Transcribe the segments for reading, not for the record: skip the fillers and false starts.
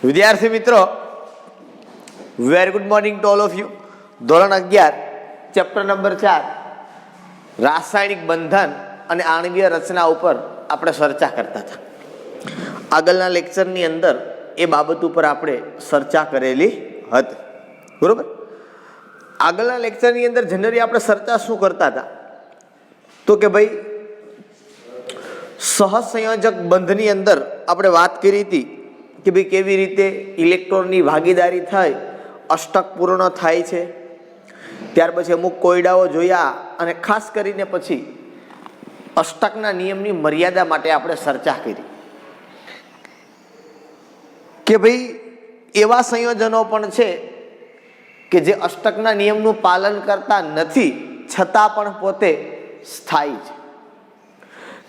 વિદ્યાર્થી મિત્રો, very good morning to all of you. ધોરણ 11 ચેપ્ટર નંબર 4 રાસાયણિક બંધન અને આણ્વીય રચના ઉપર આપણે ચર્ચા કરતા હતા. આગળના લેક્ચરની અંદર એ બાબત ઉપર આપણે ચર્ચા કરેલી હતી, બરોબર. આગળના લેક્ચરની અંદર જનરલી આપણે ચર્ચા શું કરતા હતા તો કે ભાઈ સહસંયોજક બંધની અંદર આપણે વાત કરી હતી કે ભાઈ કેવી રીતે ઇલેક્ટ્રોનની ભાગીદારી થઈ અષ્ટક પૂર્ણ થાય છે. ત્યાર પછી અમુક કોયડાઓ જોયા અને ખાસ કરીને પછી અષ્ટકના નિયમની મર્યાદા માટે આપણે ચર્ચા કરી કે ભાઈ એવા સંયોજનો પણ છે કે જે અષ્ટકના નિયમનું પાલન કરતા નથી છતાં પણ પોતે સ્થાયી છે.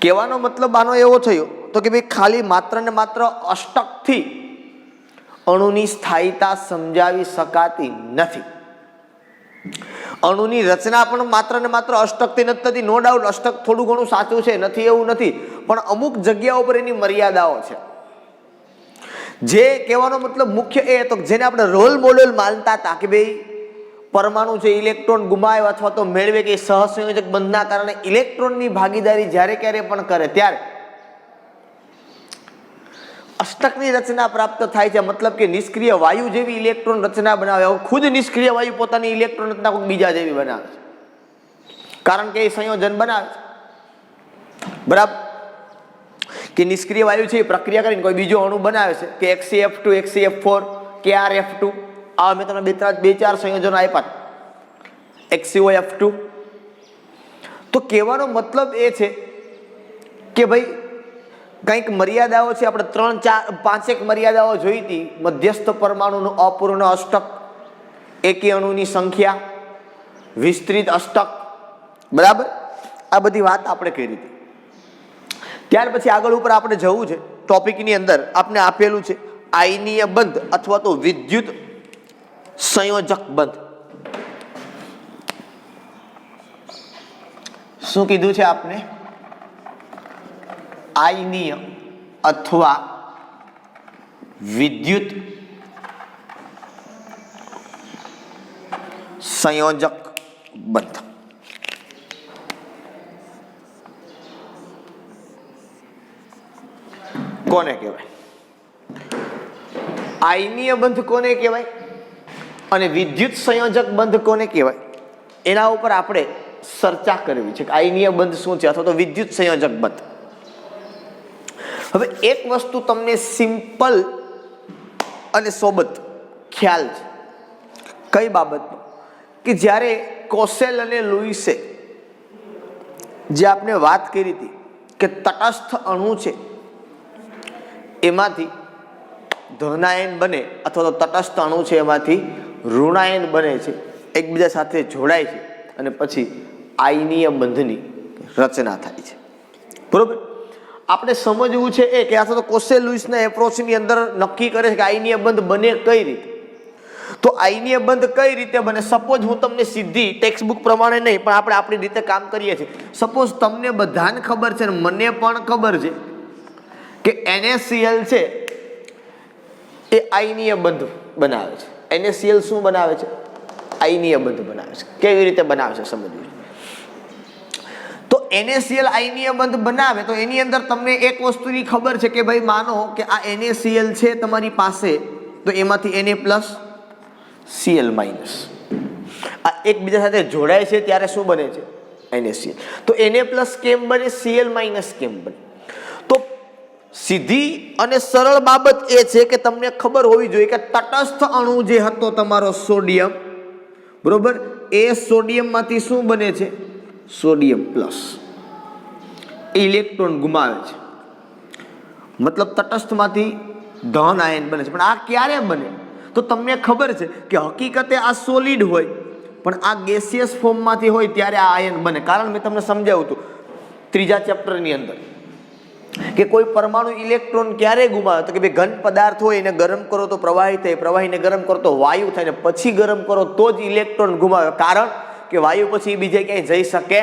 કહેવાનો મતલબ આનો એવો થયો તો કે ભાઈ ખાલી માત્ર ને માત્ર અષ્ટકથી અણુની સ્થાયીતા સમજાવી શકાતી નથી. અણુની રચના પણ માત્ર ને માત્ર અષ્ટકથી નથી થતી. નો ડાઉટ અષ્ટક થોડું ઘણું સાચું છે, નથી એવું નથી, પણ અમુક જગ્યાઓ પર એની મર્યાદાઓ છે. જે કહેવાનો મતલબ મુખ્ય એ હતો જેને આપણે રોલ મોડેલ માનતા હતા કે ભાઈ પરમાણુ છે ઇલેક્ટ્રોન ગુમાવે અથવા તો મેળવે કે સહસંયોજક બંધના કારણે ઇલેક્ટ્રોનની ભાગીદારી જ્યારે ક્યારે પણ કરે ત્યારે અષ્ટકની રચના પ્રાપ્ત થાય છે. મતલબ કે નિષ્ક્રિય વાયુ જેવી ઇલેક્ટ્રોન રચના બનાવે. ખુદ નિષ્ક્રિય વાયુ પોતાની ઇલેક્ટ્રોન રચના કોઈ બીજા જેવી બનાવે છે, કારણ કે એ સંયોજન બનાવે છે, બરાબર. કે નિષ્ક્રિય વાયુ છે એ પ્રક્રિયા કરીને કોઈ બીજો અણુ બનાવે છે કે HCF2 HCF4 KrF2. આ મેં તમને બે ચાર સંયોજનો આપ્યા HCOF2. તો કહેવાનો મતલબ એ છે કે ભાઈ કંઈક મર્યાદાઓ છે. આપણે 3-4-5 મર્યાદાઓ જોઈ હતી. મધ્યસ્થ પરમાણુનું અપૂર્ણ અષ્ટક, એકી અણુની સંખ્યા, વિસ્તૃત અષ્ટક, બરાબર. આ બધી વાત આપણે કરી હતી. ત્યાર પછી આગળ ઉપર આપણે જવું છે. ટોપિકની અંદર આપણે આપેલું છે આયનીય બંધ અથવા તો વિદ્યુત સંયોજક બંધ. શું કીધું છે આપને? આયનીય અથવા વિદ્યુત સંયોજક બંધ. કોને કહેવાય? આયનીય બંધ કોને કહેવાય અને વિદ્યુત સંયોજક બંધ કોને કહેવાય એના ઉપર આપણે ચર્ચા કરવી છે કે આયનીય બંધ શું છે અથવા તો વિદ્યુત સંયોજક બંધ. હવે એક વસ્તુ તમને સિમ્પલ અને સોબત ખ્યાલ છે. કઈ બાબતનો? કે જ્યારે કોસેલ અને લુઈસે જે આપણે વાત કરી હતી કે તટસ્થ અણુ છે એમાંથી ધનાયન બને અથવા તો તટસ્થ અણુ છે એમાંથી ઋણાયન બને છે, એકબીજા સાથે જોડાય છે અને પછી આયનીય બંધની રચના થાય છે, બરોબર. આપણે સમજવું છે એ કે આ તો કોસેલ લુઈસના એપ્રોચની અંદર નક્કી કરે છે કે આયનીય બંધ બને કઈ રીતે. તો આયનીય બંધ કઈ રીતે બને? સપોઝ હું તમને સીધી ટેક્સ્ટ બુક પ્રમાણે નહીં પણ આપણે આપણી રીતે કામ કરીએ છીએ. સપોઝ તમને બધાને ખબર છે ને મને પણ ખબર છે કે NaCl છે એ આયનીય બંધ બનાવે છે. NaCl શું બનાવે છે? આયનીય બંધ બનાવે છે. કેવી રીતે બનાવે છે સમજવું. તો NaCl આયનીય બંધ બનાવે તો એની અંદર તમને એક વસ્તુની ખબર છે કે ભાઈ માનો કે આ NaCl છે તમારી પાસે, તો એમાંથી Na+, Cl-, આ એકબીજા સાથે જોડાય છે ત્યારે શું બને છે? NaCl. તો Na+ કેમ બને? Cl- કેમ બને? તો સીધી અને સરળ બાબત એ છે કે તમને ખબર હોવી જોઈએ કે તટસ્થ અણુ જે હતો તમારો સોડિયમ, બરોબર, એ સોડિયમમાંથી શું બને છે? Sodium plus. ઇલેક્ટ્રોન ગુમાવે છે, મતલબ તટસ્થમાંથી ધન આયન બને છે. પણ આ ક્યારે બને? તો તમને ખબર છે કે હકીકતે આ સોલિડ હોય પણ આ ગેસિયસ ફોર્મમાંથી હોય ત્યારે આ આયન બને. કારણ મેં તમને સમજાવ્યું હતું 3જા ચેપ્ટરની અંદર કે કોઈ પરમાણુ ઇલેક્ટ્રોન ક્યારે ગુમાવે તો કે ભાઈ ઘન પદાર્થ હોય એને ગરમ કરો તો પ્રવાહી થાય, પ્રવાહીને ગરમ કરો તો વાયુ થાય ને પછી ગરમ કરો તો જ ઇલેક્ટ્રોન ગુમાવે. કારણ કે વાયુ પછી બીજે ક્યાંય જઈ શકે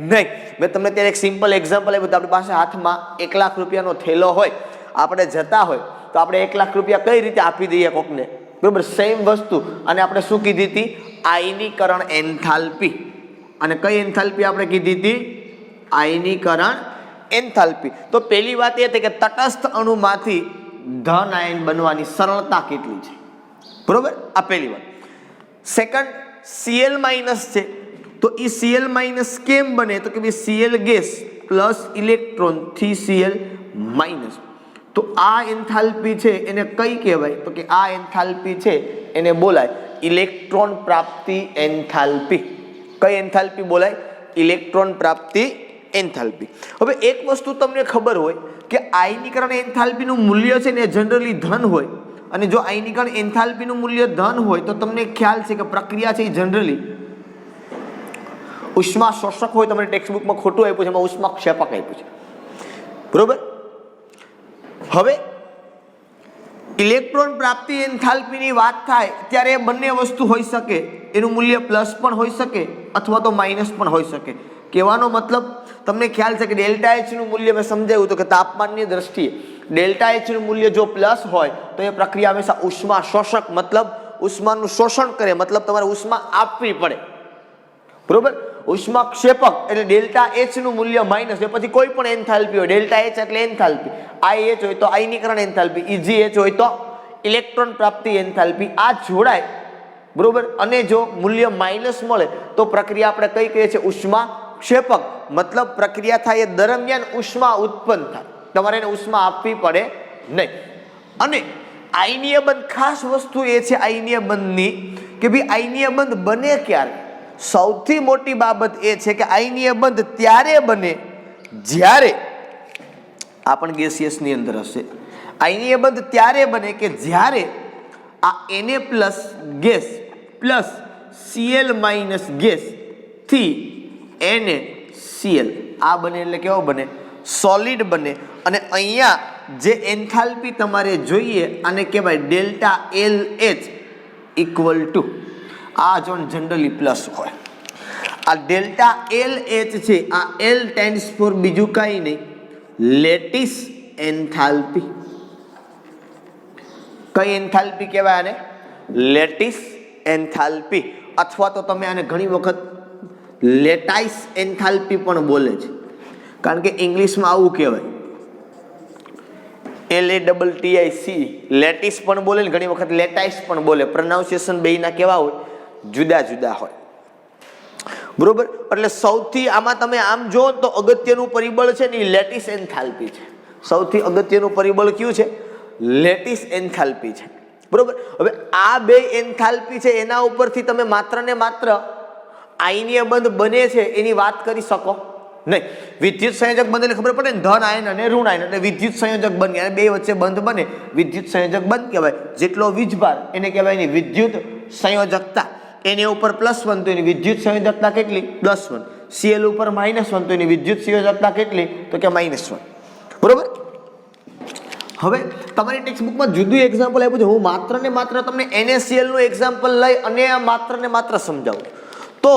નહીં. મેં તમને ત્યારે એક સિમ્પલ એક્ઝામ્પલ આપ્યું. આપણી પાસે હાથમાં 1 લાખ રૂપિયાનો થેલો હોય, આપણે જતા હોય તો આપણે 1 લાખ રૂપિયા કઈ રીતે આપી દઈએ કોકને, બરોબર? સેમ વસ્તુ. અને આપણે શું કીધી હતી? આયનીકરણ એન્થાલ્પી. અને કઈ એન્થાલ્પી આપણે કીધી હતી? આયનીકરણ એન્થાલ્પી. તો પહેલી વાત એ હતી કે તટસ્થ અણુમાંથી ધન આયન બનવાની સરળતા કેટલી છે, બરોબર? આ પહેલી વાત. સેકન્ડ, Cl માઇનસ છે, તો એ Cl માઇનસ કેમ બને? તો કે ભાઈ Cl ગેસ પ્લસ ઇલેક્ટ્રોન થી Cl માઇનસ. તો આ એન્થાલ્પી છે એને કઈ કહેવાય? તો કે આ એન્થાલ્પી છે એને બોલાય ઇલેક્ટ્રોન પ્રાપ્તિ એન્થાલ્પી. કઈ એન્થાલ્પી બોલાય? ઇલેક્ટ્રોન પ્રાપ્તિ એન્થાલ્પી. હવે એક વસ્તુ તમને ખબર હોય કે આયનીકરણ એન્થાલ્પીનું મૂલ્ય છે ને જનરલી ધન હોય. અને જો આયનીકરણ એન્થાલ્પીનું મૂલ્ય ધન હોય તો તમને ખ્યાલ છે કે પ્રક્રિયા છે એ જનરલી ઉષ્મા શોષક હોય. તમારી ટેક્સ્ટબુકમાં ખોટું આપ્યું છે, એમાં ઉષ્મા ક્ષેપક આપ્યું છે, બરોબર? હવે ઇલેક્ટ્રોન પ્રાપ્તિ એન્થાલ્પીની વાત થાય ત્યારે બંને વસ્તુ હોઈ શકે. એનું મૂલ્ય પ્લસ પણ હોઈ શકે અથવા તો માઇનસ પણ હોઈ શકે. કહેવાનો મતલબ તમને ખ્યાલ છે કે ડેલ્ટા એચ નું મૂલ્ય મેં સમજાવ્યું હતું કે તાપમાનની દ્રષ્ટિએ ડેલ્ટા એચ નું મૂલ્ય જો પ્લસ હોય તો એ પ્રક્રિયા હંમેશા ઉષ્મા શોષક, મતલબ ઉષ્માનું શોષણ કરે, મતલબ તમારે ઉષ્મા આપવી પડે, બરોબર? ઉષ્મા ક્ષેપક એટલે ડેલ્ટા એચ નું મૂલ્ય માઇનસ. એ પછી કોઈ પણ એન્થાલ્પી હોય, ડેલ્ટા એચ એટલે એન્થાલ્પી, આઈ એચ હોય તો આયનીકરણ એન્થાલ્પી, ઇજી એચ હોય તો ઇલેક્ટ્રોન પ્રાપ્તિ એન્થાલ્પી. આ જોડાય, બરોબર? અને જો મૂલ્ય માઇનસ મળે તો પ્રક્રિયા આપણે કઈ કહીએ છીએ? ઉષ્મા ક્ષેપક. મતલબ પ્રક્રિયા થાય એ દરમિયાન ઉષ્મા ઉત્પન્ન થાય, તમારે એને ઉષ્મા આપવી પડે નહીં. અને આયનીય બંધ, ખાસ વસ્તુ એ છે આયનીય બંધની કે ભાઈ આયનીય બંધ બને ક્યારે? સૌથી મોટી બાબત એ છે કે આયનીય બંધ ત્યારે બને જ્યારે આ પણ ગેસિયસ ની અંદર હશે. આયનીય બંધ ત્યારે બને કે જ્યારે આ Na+ gas plus Cl minus gas થી NaCl આ બને એટલે કેવો બને? સોલિડ બને. અને અહીંયા જે એન્થાલ્પી તમારે જોઈએ આને કહેવાય ડેલ્ટા LH ઇક્વલ ટુ, આ જો જનરલી પ્લસ હોય, આ ડેલ્ટા LH છે, આ L સ્ટેન્ડ્સ ફોર બીજું કાંઈ નહીં, લેટિસ એન્થાલ્પી. કઈ એન્થાલ્પી કહેવાય આને? Lattice enthalpy. અથવા તો તમે આને ઘણી વખત લેટાઇસ એન્થાલ્પી પણ બોલે છે, કારણ કે ઇંગ્લિશમાં આવું કહેવાય LATTIC, લેટિસ પણ બોલે ને ઘણી વખત લેટાઇસ પણ બોલે. પ્રોનાઉન્સિએશન બેયના કેવા હોય? જુદા જુદા હોય, બરોબર? એટલે સૌથી આમાં તમે આમ જો તો અગત્યનું પરિબળ છે ને એ લેટિસ એન્થાલ્પી છે. સૌથી અગત્યનું પરિબળ કયું છે? લેટિસ એન્થાલ્પી છે, બરોબર? હવે આ બે એન્થાલ્પી છે એના ઉપરથી તમે માત્ર ને માત્ર આયનીય બંધ બને છે એની વાત કરી શકો નહીં. વિદ્યુત સંયોજક બંધ એટલે ખબર પડે ને, ધન આયન અને ઋણ આયન એટલે વિદ્યુત સંયોજક બંધ. અને બે વચ્ચે બંધ બને વિદ્યુત સંયોજક બંધ કહેવાય. જેટલો વીજભાર એને કહેવાય એની વિદ્યુત સંયોજકતા. એની ઉપર +1 તો એની વિદ્યુત સંયોજકતા કેટલી? +1. Cl ઉપર -1 તો એની વિદ્યુત સંયોજકતા કેટલી? તો કે -1, બરોબર? હવે તમારી ટેક્સ્ટબુકમાં જુદું એક્ઝામ્પલ આપ્યું છે. હું માત્ર ને માત્ર તમને NaCl નું એક્ઝામ્પલ લઈ અને માત્ર ને માત્ર સમજાવું. તો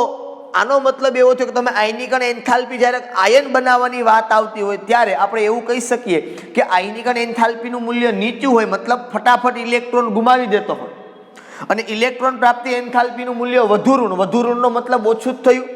આનો મતલબ એવો થયો કે તમે આયનીકરણ એન્થાલ્પી જ્યારે આયન બનાવવાની વાત આવતી હોય ત્યારે આપણે એવું કહી શકીએ કે આયનીકરણ એન્થાલ્પીનું મૂલ્ય નીચું હોય, મતલબ ફટાફટ ઇલેક્ટ્રોન ગુમાવી દેતો હોય. અને ઇલેક્ટ્રોન પ્રાપ્તિ એન્થાલ્પીનું મૂલ્ય વધુ ઋણનો મતલબ ઓછું જ થયું.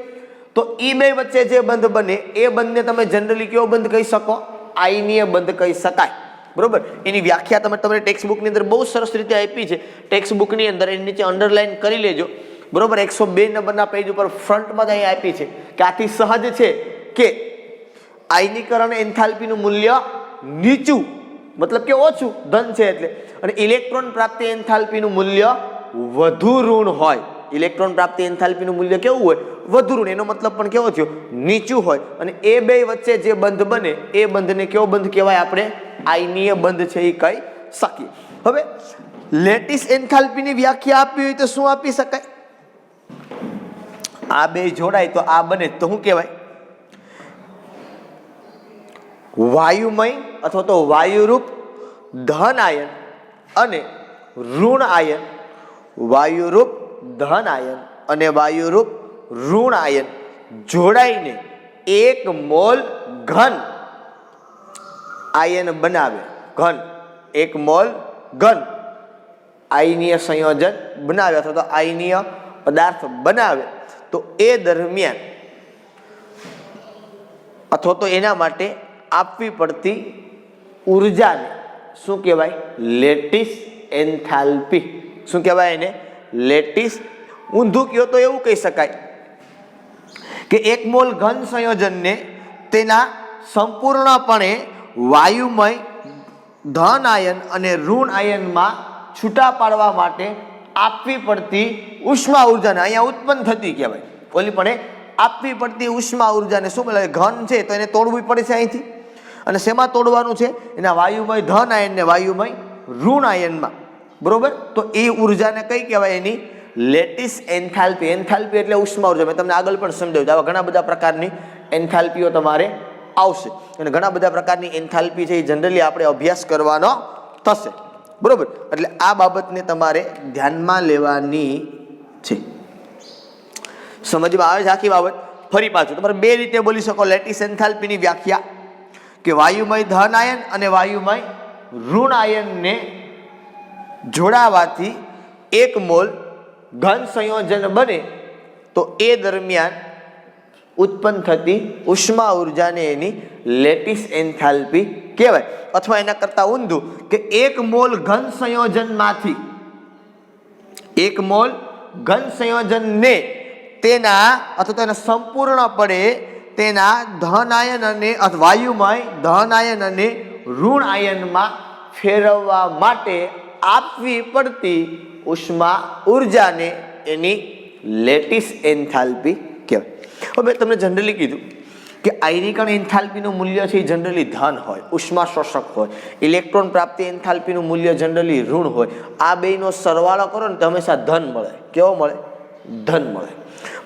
તો એ બે વચ્ચે જે બંધ બને એ બંધને તમે જનરલી કેવો બંધ કહી શકો? આયનીય બંધ કહી શકાય, બરોબર? એની વ્યાખ્યા તમે તમારી ટેક્સ્ટબુકની અંદર બહુ સરસ રીતે આપી છે. ટેક્સ્ટબુકની અંદર એની નીચે અંડરલાઈન કરી લેજો, બરોબર? 102 નંબરના પેજ ઉપર ફ્રન્ટમાં જ અહીં આપી છે કે આથી સહજ છે કે આયનીકરણ એન્થાલ્પીનું મૂલ્ય નીચું, મતલબ કે ઓછું, ધન છે એટલે, અને ઇલેક્ટ્રોન પ્રાપ્તિ એન્થાલ્પીનું મૂલ્ય વધુ ઋણ હોય. ઇલેક્ટ્રોન પ્રાપ્તિ એન્થાલ્પીનું મૂલ્ય કેવું હોય? વધુ ઋણ. એનો મતલબ પણ કેવો થયો? નીચું હોય. અને એ બે વચ્ચે જે બંધ બને એ બંધને કેવો બંધ કહેવાય? આપણે આયનીય બંધ છે એ કહી શકીએ. હવે લેટિસ એન્થાલ્પીની વ્યાખ્યા આપવી હોય તો શું આપી શકાય? આ બે જોડાય તો આ બને તો શું કહેવાય? વાયુમય અથવા તો વાયુરૂપ ધન આયન અને ઋણ આયન, વાયુરૂપ ધન આયન અને વાયુરૂપ ઋણ આયન જોડાઈને 1 મોલ ઘન આયન બનાવે. ઘન 1 મોલ ઘન આયનીય સંયોજન બનાવે અથવા તો આયનીય પદાર્થ બનાવે તો એ દરમિયાન અથવા તો એના માટે આપવી પડતી ઉર્જાને શું કહેવાય? Lattice enthalpy. શું કહેવાય એને? લેટિસ. ઊંધું કહો તો એવું કહી શકાય કે 1 મોલ ઘન સંયોજનને તેના સંપૂર્ણપણે વાયુમય ધન આયન અને ઋણ આયનમાં છૂટા પાડવા માટે આપવી પડતી ઉષ્મા ઉર્જાને અહીંયા ઉત્પન્ન થતી કહેવાય. ઓલી પણ આપવી પડતી ઉષ્મા ઉર્જાને શું બોલે? ઘન છે તો એને તોડવી પડે છે અહીંથી. અને શેમાં તોડવાનું છે? એના વાયુમય ધન આયનને વાયુમય ઋણ આયનમાં. બરોબર? તો એ ઉર્જાને કઈ કહેવાય? એની લેટિસ એન્થાલ્પી. એન્થાલ્પી એટલે ઉષ્મા ઉર્જા. મેં તમને આગળ પણ સમજાવ્યું. આવા ઘણા બધા પ્રકારની એન્થાલ્પીઓ તમારે આવશે અને ઘણા બધા પ્રકારની એન્થાલ્પી છે એ જનરલી આપણે અભ્યાસ કરવાનો થશે. બરોબર? એટલે આ બાબતને તમારે ધ્યાનમાં લેવાની છે. સમજમાં આવે છે આખી બાબત? ફરી પાછું તમારે બે રીતે બોલી શકો લેટિસ એન્થાલ્પીની વ્યાખ્યા કે વાયુમય ધન આયન અને વાયુમય ઋણ આયનને જોડાવાથી 1 મોલ ઘન સંયોજન બને તો એ દરમિયાન ઉત્પન્ન થતી ઉષ્મા ઉર્જાને એની લેટિસ એન્થાલ્પી કહેવાય. અથવા એના કરતા ઊંધું કે 1 મોલ ઘન સંયોજનમાંથી 1 મોલ ઘન સંયોજનને તેના અથવા તો એના સંપૂર્ણપણે તેના ધન આયન અને વાયુમય ધન આયન અને ઋણ આયનમાં ફેરવવા માટે આપવી પડતી ઉષ્મા ઉર્જાને એની લેટિસ એન્થાલ્પી કહેવાય. હવે મેં તમને જનરલી કીધું કે આયનીકરણ એન્થાલ્પીનું મૂલ્ય છે એ જનરલી ધન હોય, ઉષ્મા શોષક હોય. ઇલેક્ટ્રોન પ્રાપ્તિ એન્થાલ્પીનું મૂલ્ય જનરલી ઋણ હોય. આ બેનો સરવાળો કરો ને તો હંમેશા ધન મળે. કેવો મળે? ધન મળે.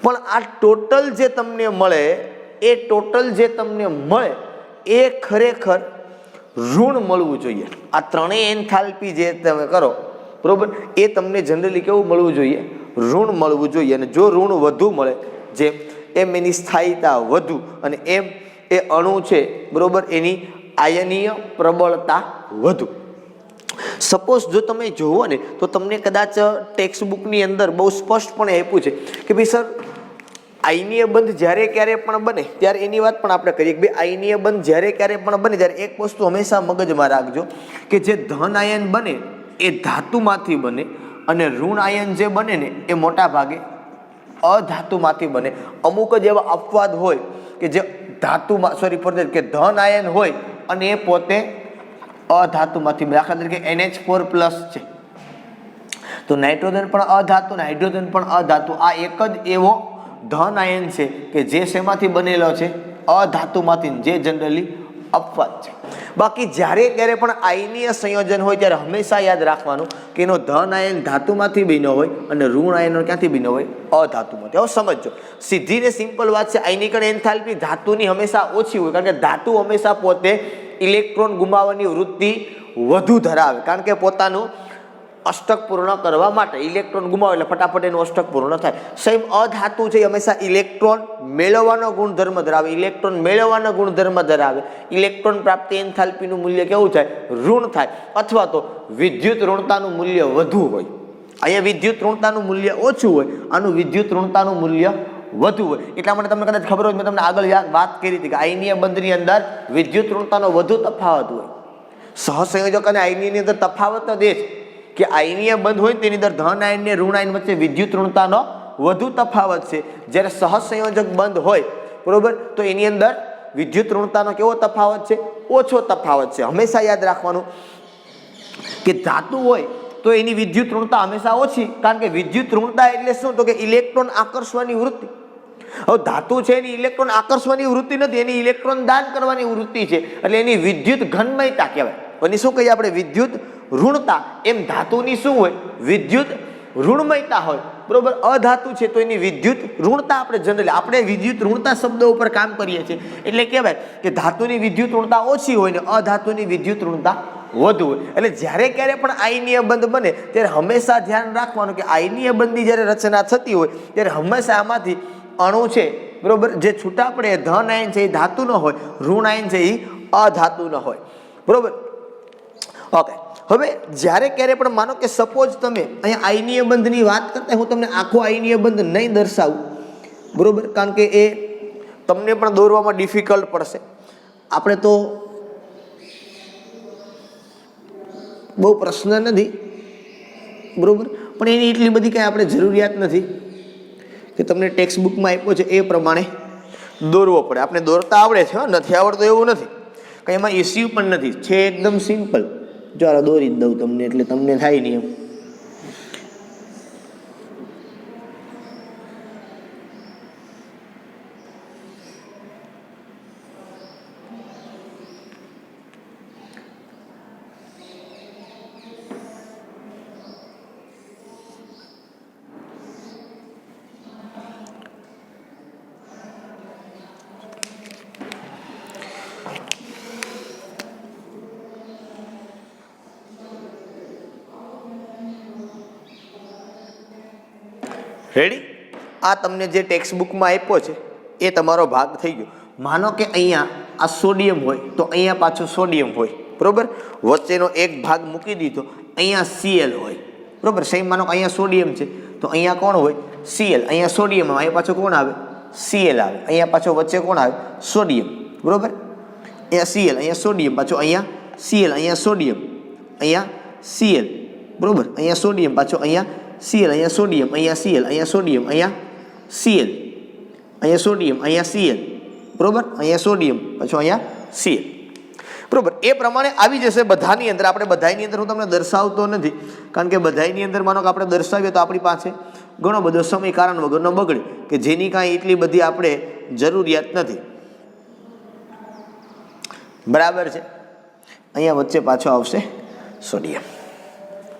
પણ આ ટોટલ જે તમને મળે એ ખરેખર ઋણ મળવું જોઈએ. આ ત્રણેય એન્થાલ્પી જે તમે કરો બરોબર એ તમને જનરલી કેવું મળવું જોઈએ? ઋણ મળવું જોઈએ. અને જો ઋણ વધુ મળે જેમ એમ એની સ્થાયીતા વધુ અને એમ એ અણુ છે બરોબર એની આયનીય પ્રબળતા વધુ. સપોઝ જો તમે જુઓ ને તો તમને કદાચ ટેક્સ્ટ બુકની અંદર બહુ સ્પષ્ટપણે આપ્યું છે કે ભાઈ સર આયનીય બંધ જ્યારે ક્યારે પણ બને ત્યારે એની વાત પણ આપણે કરીએ કે ભાઈ આયનીય બંધ જ્યારે ક્યારે પણ બને ત્યારે એક વસ્તુ હંમેશા મગજમાં રાખજો કે જે ધન આયન બને એ ધાતુમાંથી બને અને ઋણ આયન જે બને ને એ મોટા ભાગે અધાતુમાંથી બને. અમુક જ એવા અપવાદ હોય કે જે ધાતુમાં કે ધન આયન હોય અને એ પોતે અધાતુમાંથી બને. દાખલા તરીકે NH4+ છે તો નાઇટ્રોજન પણ અધાતુ ને હાઇડ્રોજન પણ અધાતુ. આ એક જ એવો ધન આયન છે કે જે શેમાંથી બનેલો છે? અધાતુમાંથી, જે જનરલી અપવાદ છે. બાકી જ્યારે ક્યારે પણ આયનીય સંયોજન હોય ત્યારે હંમેશા યાદ રાખવાનું કે એનો ધન આયન ધાતુમાંથી બન્યો હોય અને ઋણ આયન ક્યાંથી બન્યો હોય? અધાતુમાંથી. હવે સમજો, સીધી ને સિમ્પલ વાત છે. આયનીકરણ એન્થાલ્પી ધાતુની હંમેશા ઓછી હોય કારણ કે ધાતુ હંમેશા પોતે ઇલેક્ટ્રોન ગુમાવવાની વૃત્તિ વધુ ધરાવે કારણ કે પોતાનું અષ્ટક પૂર્ણ કરવા માટે ઇલેક્ટ્રોન ગુમાવે એટલે ફટાફટ એનું અષ્ટક પૂર્ણ થાય. સેમ અધાતુ છે હંમેશા ઇલેક્ટ્રોન મેળવવાનો ગુણધર્મ ધરાવે. ઇલેક્ટ્રોન પ્રાપ્તિ એન્થાલ્પીનું મૂલ્ય કેવું થાય? ઋણ થાય. અથવા તો વિદ્યુત ઋણતાનું મૂલ્ય વધુ હોય. અહીંયા વિદ્યુત ઋણતાનું મૂલ્ય ઓછું હોય, આનું વિદ્યુત ઋણતાનું મૂલ્ય વધુ હોય. એટલા માટે તમને કદાચ ખબર હોય, મેં તમને આગળ વાત કરી હતી કે આયનીય બંધની અંદર વિદ્યુત ઋણતાનો વધુ તફાવત હોય. સહસંયોજક અને આયનીયની અંદર તફાવત જ એ કે આયનીય બંધ હોય તેની અંદર ધન આયન ને ઋણ આયન વચ્ચે વિદ્યુત ઋણતાનો વધુ તફાવત છે. જ્યારે સહસંયોજક બંધ હોય બરોબર તો એની અંદર વિદ્યુત ઋણતાનો કેવો તફાવત છે? ઓછો તફાવત છે. હંમેશા યાદ રાખવાનું કે ધાતુ હોય તો એની વિદ્યુત ઋણતા હંમેશા ઓછી કારણ કે વિદ્યુત ઋણતા એટલે શું? તો કે ઇલેક્ટ્રોન આકર્ષવાની વૃત્તિ. હવે ધાતુ છે એની ઇલેક્ટ્રોન આકર્ષવાની વૃત્તિ નથી, એની ઇલેક્ટ્રોન દાન કરવાની વૃત્તિ છે એટલે એની વિદ્યુત ઘનમયતા કહેવાય. એની શું કહીએ આપણે? વિદ્યુત ઋણતા. એમ ધાતુની શું હોય? વિદ્યુત ઋણમયતા હોય બરોબર. અધાતુ છે તો એની વિદ્યુત ઋણતા આપણે વિદ્યુત ઋણતા શબ્દ ઉપર કામ કરીએ છીએ એટલે કહેવાય કે ધાતુની વિદ્યુત ઋણતા ઓછી હોય ને અધાતુની વિદ્યુત ઋણતા વધુ હોય. એટલે જ્યારે ક્યારે પણ આયનીય બંધ બને ત્યારે હંમેશા ધ્યાન રાખવાનું કે આયનીય બંધની જ્યારે રચના થતી હોય ત્યારે હંમેશા આમાંથી અણુ છે બરોબર જે છૂટા પડે ધન આયન છે એ ધાતુ ન હોય, ઋણ આયન છે એ અધાતુ ન હોય બરોબર. ઓકે, હવે જ્યારે ક્યારે પણ માનો કે સપોઝ તમે અહીંયા આયનીય બંધની વાત કરતા, હું તમને આખો આયનીય બંધ નહીં દર્શાવું, બરોબર, કારણ કે એ તમને પણ દોરવામાં ડિફિકલ્ટ પડશે. આપણે તો બહુ પ્રશ્ન નથી, બરોબર, પણ એની એટલી બધી કાંઈ આપણે જરૂરિયાત નથી કે તમને ટેક્સ્ટ બુકમાં આપ્યો છે એ પ્રમાણે દોરવો પડે. આપણે દોરતા આવડે છે, નથી આવડતું એવું નથી, કંઈ એમાં ઇસ્યુ પણ નથી, છે એકદમ સિમ્પલ. જો આ દોરી જ દઉં તમને, એટલે તમને થાય નહીં એમ. રેડી? આ તમને જે ટેક્સ્ટ બુકમાં આપ્યો છે એ તમારો ભાગ થઈ ગયો. માનો કે અહીંયા આ સોડિયમ હોય તો અહીંયા પાછું સોડિયમ હોય, બરોબર, વચ્ચેનો એક ભાગ મૂકી દીધો, અહીંયા Cl હોય, બરોબર. સેમ માનો કે અહીંયા સોડિયમ છે તો અહીંયા કોણ હોય? Cl. અહીંયા સોડિયમ, અહીંયા પાછું કોણ આવે? Cl આવે. અહીંયા પાછો વચ્ચે કોણ આવે? સોડિયમ, બરોબર. અહીંયા Cl, અહીંયા સોડિયમ, પાછું અહીંયા Cl, અહીંયા સોડિયમ, અહીંયા Cl, બરોબર. અહીંયા સોડિયમ, પાછું અહીંયા Cl, અહીંયા સોડિયમ, અહીંયા Cl, અહીંયા સોડિયમ, અહીંયા Cl, અહીંયા સોડિયમ, અહીંયા Cl, બરોબર. અહીંયા સોડિયમ, પાછું અહીંયા Cl, બરોબર. એ પ્રમાણે આવી જશે બધાની અંદર. આપણે બધાની અંદર હું તમને દર્શાવતો નથી, કારણ કે બધાની અંદર માનો કે આપણે દર્શાવીએ તો આપણી પાસે ઘણો બધો સમય કારણ વગરનો બગડે, કે જેની કાંઈ એટલી બધી આપણે જરૂરિયાત નથી, બરાબર છે. અહીંયા વચ્ચે પાછો આવશે સોડિયમ,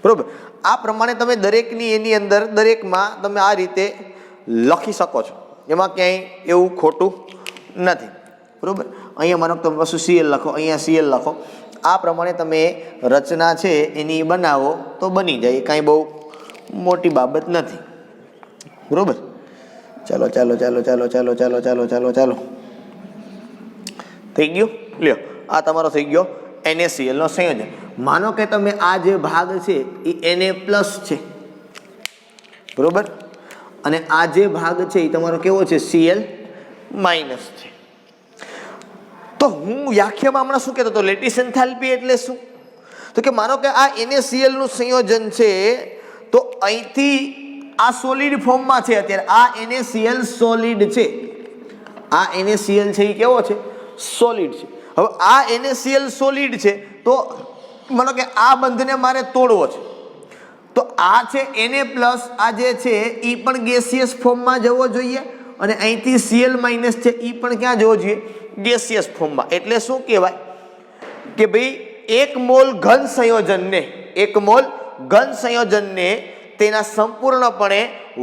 બરોબર. આ પ્રમાણે તમે દરેકની એની અંદર દરેકમાં તમે આ રીતે લખી શકો છો, એમાં ક્યાંય એવું ખોટું નથી, બરોબર. અહીંયા માનો તમે પાછું Cl લખો, અહીંયા Cl લખો. આ પ્રમાણે તમે રચના છે એની બનાવો તો બની જાય, કાંઈ બહુ મોટી બાબત નથી, બરોબર. ચાલો ચાલો ચાલો ચાલો ચાલો ચાલો ચાલો ચાલો ચાલો થઈ ગયું. લ્યો, આ તમારો થઈ ગયો NaCl નો સંયોજન. માનો કે તમે આ જે ભાગ છે એ Na+ છે, બરોબર, અને આ જે ભાગ છે એ તમારો કેવો છે? Cl- છે. તો હું વ્યાખ્યામાં હમણાં શું કહેતો હતો? લેટિસ એન્થાલ્પી એટલે શું? તો કે માનો કે આ NaCl નું સંયોજન છે, તો અહીંથી આ સોલિડ ફોર્મમાં છે અત્યારે. આ NaCl સોલિડ છે, આ NaCl છે એ કેવો છે? સોલિડ છે. હવે આ NaCl સોલિડ છે તો માનો કે આ બંધને મારે તોડવો છે, તો આ છે Na+, આ જે છે એ પણ ગેસિયસ ફોર્મમાં જવો જોઈએ, અને અહીંથી Cl- છે એ પણ ક્યાં જવો જોઈએ? ગેસિયસ ફોર્મમાં. એટલે શું કહેવાય કે ભાઈ એક મોલ ઘન સંયોજનને તેના સંપૂર્ણપણે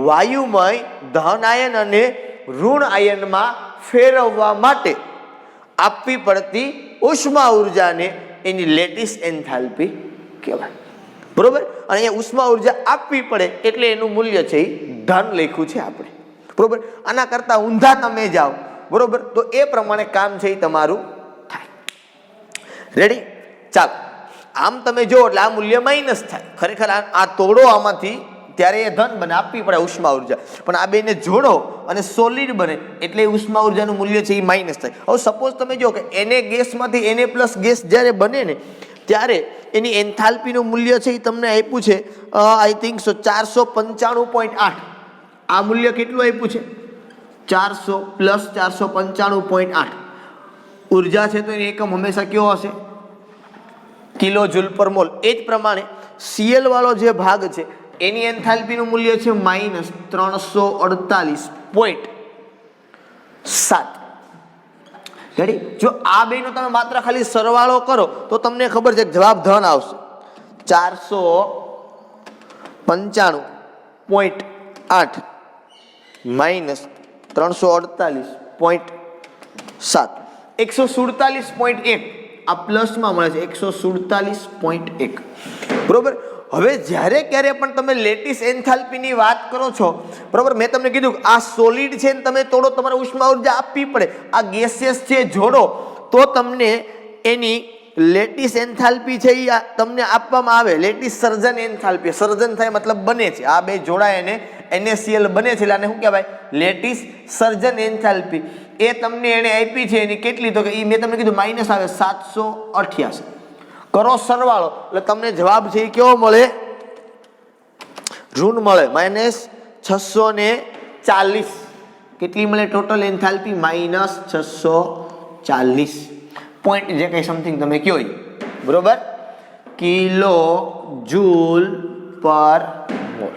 વાયુમય ધન આયન અને ઋણ આયનમાં ફેરવવા માટે આપવી પડતી ઉષ્મા ઉર્જાને એની લેટિસ એન્થાલ્પી કહેવાય, બરોબર. અને અહીંયા ઉષ્મા ઉર્જા આપવી પડે એટલે એનું મૂલ્ય છે એ ધન લખ્યું છે આપણે, બરોબર. આના કરતા ઊંધા તમે જાઓ, બરોબર, તો એ પ્રમાણે કામ છે એ તમારું થાય. રેડી? ચાલો, આમ તમે જો એટલે આ મૂલ્ય માઇનસ થાય. ખરેખર આ તોડો આમાંથી ત્યારે એ ધન બને, આપવી પડે ઉષ્મા ઉર્જા, પણ આ બેને જોડો અને સોલિડ બને એટલે ઉષ્મા ઉર્જાનું મૂલ્ય છે એ માઇનસ થાય. હવે સપોઝ તમે જો કે Na ગેસમાંથી Na+ ગેસ જ્યારે બને ને ત્યારે એની એન્થાલ્પીનું મૂલ્ય છે એ તમને આપ્યું છે આઈ થિંક 495.8. આ મૂલ્ય કેટલું આપ્યું છે? 400 + 495.8. ઉર્જા છે તો એનો એકમ હંમેશા કયો હશે? કિલોજૂલ/મોલ. એ જ પ્રમાણે Cl વાળો જે ભાગ છે એની એન્થાલ્પીનું મૂલ્ય છે -348.7. રેડી? જો આ બેનો તમે માત્ર ખાલી સરવાળો કરો તો તમને ખબર છે કે જવાબ ધન આવશે. 495.8 -348.7 147.1. આ પ્લસમાં મળે છે 147.1, બરોબર. હવે જ્યારે ક્યારે પણ તમે લેટિસ એન્થાલ્પીની વાત કરો છો, બરોબર, મેં તમને કીધું આ સોલિડ છે ને તમે તોડો, તમારે ઉષ્મા ઉર્જા આપવી પડે. આ ગેસિયસ છે જોડો તો તમને એની લેટિસ એન્થાલ્પી છે એ તમને આપવામાં આવે, લેટિસ સર્જન એન્થાલ્પી, સર્જન થાય મતલબ બને છે, આ બે જોડાય અને NaCl બને છે એટલે આને શું કહેવાય? લેટિસ સર્જન એન્થાલ્પી. એ તમને એને આપી છે એની કેટલી, તો કે એ મેં તમને કીધું માઇનસ આવે 788. કરો સરવાળો એટલે તમને જવાબ છે એ કેવો મળે? ઋણ મળે, -640. કેટલી મળે ટોટલ એન્થાલ્પી? -640 પોઈન્ટ જે કંઈ સમથિંગ તમે કયો, બરોબર, કિલો જૂલ પર મોલ.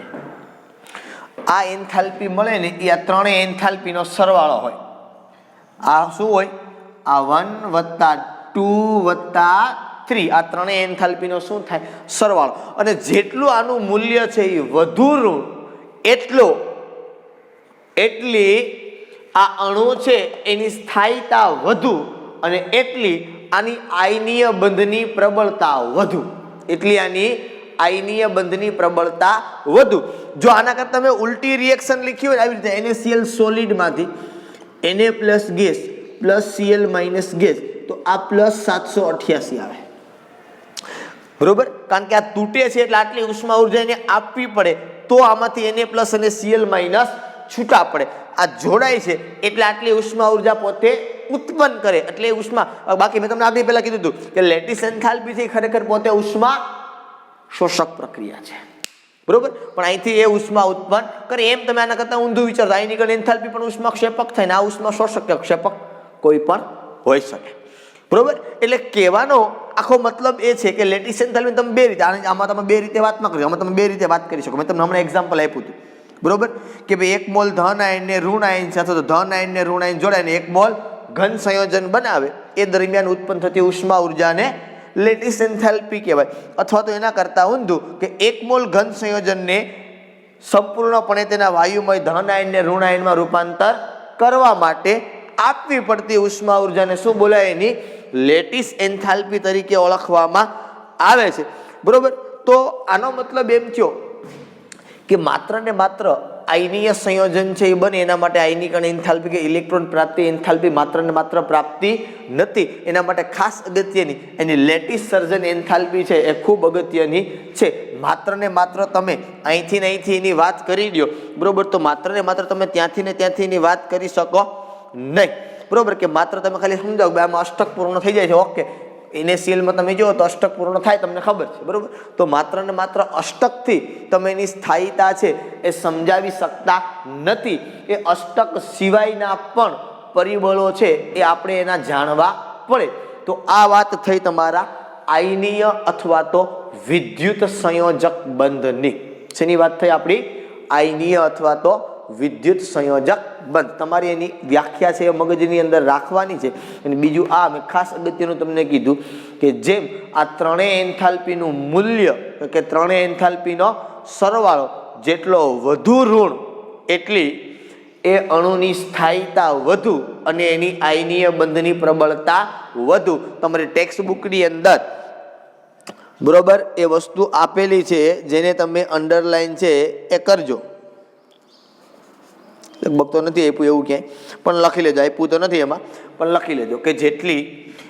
આ એન્થાલ્પી મળે ને એ આ ત્રણેય એન્થાલ્પીનો સરવાળો હોય. આ શું હોય? આ 1 + 2 + 3, આ ત્રણેય એન્થાલ્પીનો શું થાય? સરવાળો. અને જેટલું આનું મૂલ્ય છે એ વધુ ઋણ એટલી આ અણુ છે એની સ્થાયીતા વધુ, અને એટલી આની આયનીય બંધની પ્રબળતા વધુ, એટલી આની આયનીય બંધની પ્રબળતા વધુ. જો આના કરતા તમે ઉલટી રિએક્શન લખી હોય આવી રીતે, NaCl સોલિડમાંથી Na plus gas plus Cl minus gas, તો આ +788 આવે, બરોબર. કારણ કે આ તૂટે છે એટલે આટલી ઉષ્મા ઉર્જા એને આપવી પડે, તો આમાંથી Na પ્લસ અને Cl માઇનસ છૂટા પડે. આ જોડાય છે એટલે આટલી ઉષ્મા ઉર્જા પોતે ઉત્પન્ન કરે, એટલે ઉષ્મા. બાકી મેં તમને આગળ પહેલા કીધું હતું કે લેટિસ એન્થાલ્પી છે ખરેખર પોતે ઉષ્મા શોષક પ્રક્રિયા છે, બરોબર. પણ અહીંથી એ ઉષ્મા ઉત્પન્ન કરે. એમ તમે આના કરતા ઊંધું વિચારતા, આયનિકલ એન્થાલ્પી પણ ઉષ્મા ક્ષેપક થાય ને આ ઉષ્મા શોષક કે ક્ષેપક કોઈ પણ હોઈ શકે, બરોબર. એટલે કહેવાનો આખો મતલબ એ છે કે લેટિસ એન્થાલ્પી તમે બે રીતે, આમાં તમે બે રીતે વાત ન કરી, આમાં તમે બે રીતે વાત કરી શકો. મેં તમને હમણાં એક્ઝામ્પલ આપ્યું હતું, બરોબર, કે ભાઈ 1 મોલ ધન આયન ને ઋણ આયન છે, અથવા તો ધન આયન ને ઋણ આયન જોડાય ને 1 મોલ ઘન સંયોજન બનાવે, એ દરમિયાન ઉત્પન્ન થતી ઉષ્મા ઉર્જાને લેટિસ એન્થાલ્પી કહેવાય. અથવા તો એના કરતા ઊંધું કે 1 મોલ ઘન સંયોજનને સંપૂર્ણપણે તેના વાયુમય ધન આયન ને ઋણ આયનમાં રૂપાંતર કરવા માટે આપવી પડતી ઉષ્મા ઉર્જાને શું બોલાય? એની લેટિસ એન્થાલ્પી તરીકે ઓળખવામાં આવે છે, બરોબર. તો આનો મતલબ એમ થયો કે માત્ર ને માત્ર આયનીય સંયોજન છે એ બને એના માટે આયનિક અને એન્થાલ્પી કે ઇલેક્ટ્રોન પ્રાપ્તિ એન્થાલ્પી માત્ર ને માત્ર પ્રાપ્તિ નથી. એના માટે ખાસ અગત્યની એની લેટિસ સર્જન એન્થાલ્પી છે એ ખૂબ અગત્યની છે. માત્ર ને માત્ર તમે અહીંથી ને અહીંથી એની વાત કરી દો, બરોબર, તો માત્ર ને માત્ર તમે ત્યાંથી ને ત્યાંથી એની વાત કરી શકો નહીં, બરોબર. કે માત્ર તમે ખાલી સમજાવો કે આમાં અષ્ટક પૂર્ણ થઈ જાય છે, ઓકે. NaClમાં તમે જુઓ તો અષ્ટક પૂર્ણ થાય, તમને ખબર છે, બરોબર. તો માત્ર ને માત્ર અષ્ટકથી તમે એની સ્થાયીતા છે એ સમજાવી શકતા નથી. એ અષ્ટક સિવાયના પણ પરિબળો છે એ આપણે એના જાણવા પડે. તો આ વાત થઈ તમારા આયનીય અથવા તો વિદ્યુત સંયોજક બંધની. શેની વાત થઈ? આપણી આયનીય અથવા તો વિદ્યુત સંયોજક બંધ. તમારી એની વ્યાખ્યા છે એ મગજની અંદર રાખવાની છે. અને બીજું આ મેં ખાસ અગત્યનું તમને કીધું કે જેમ આ ત્રણેય એન્થાલ્પીનું મૂલ્ય કે ત્રણેય એન્થાલ્પીનો સરવાળો જેટલો વધુ ઋણ એટલી એ અણુની સ્થાયીતા વધુ અને એની આયનીય બંધની પ્રબળતા વધુ. તમારી ટેક્સ્ટ બુકની અંદર બરોબર એ વસ્તુ આપેલી છે, જેને તમે અંડરલાઈન છે એ કરજો. લગભગ તો નથી આપ્યું એવું ક્યાંય, પણ લખી લેજો. આપ્યું તો નથી એમાં, પણ લખી લેજો કે જેટલી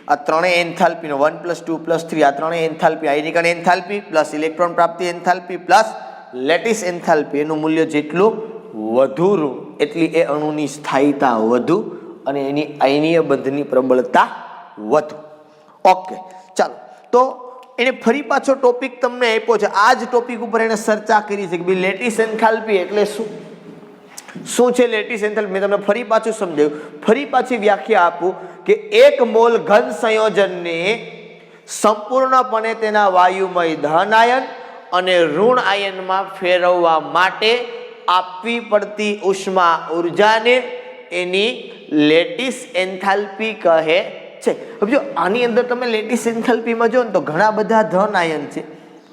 આ ત્રણેય એન્થાલ્પીનો 1 + 2 + 3 આ ત્રણેય enthalpy ionic enthalpy plus electron પ્રાપ્તિ એન્થાલ્પી પ્લસ લેટિસ એન્થાલ્પી એનું મૂલ્ય જેટલું વધુ ઋણ એટલી એ અણુની સ્થાયીતા વધુ અને એની આયનીય બંધની પ્રબળતા વધુ. ઓકે, ચાલો. તો એને ફરી પાછો ટોપિક તમને આપ્યો છે. આ જ ટોપિક ઉપર એને ચર્ચા કરી છે કે ભાઈ લેટિસ એન્થાલ્પી એટલે શું છે લેટિસ એન્થાલ્પી. મેં તમને ફરી પાછું સમજાવ્યું, ફરી પાછી વ્યાખ્યા આપું કે 1 મોલ ઘન સંયોજનને સંપૂર્ણપણે તેના વાયુમય ધન આયન અને ઋણ આયનમાં ફેરવવા માટે આપવી પડતી ઉષ્મા ઉર્જાને એની લેટિસ એન્થાલ્પી કહે છે. હવે જો આની અંદર તમે લેટિસ એન્થાલ્પીમાં જો ને તો ઘણા બધા ધન આયન છે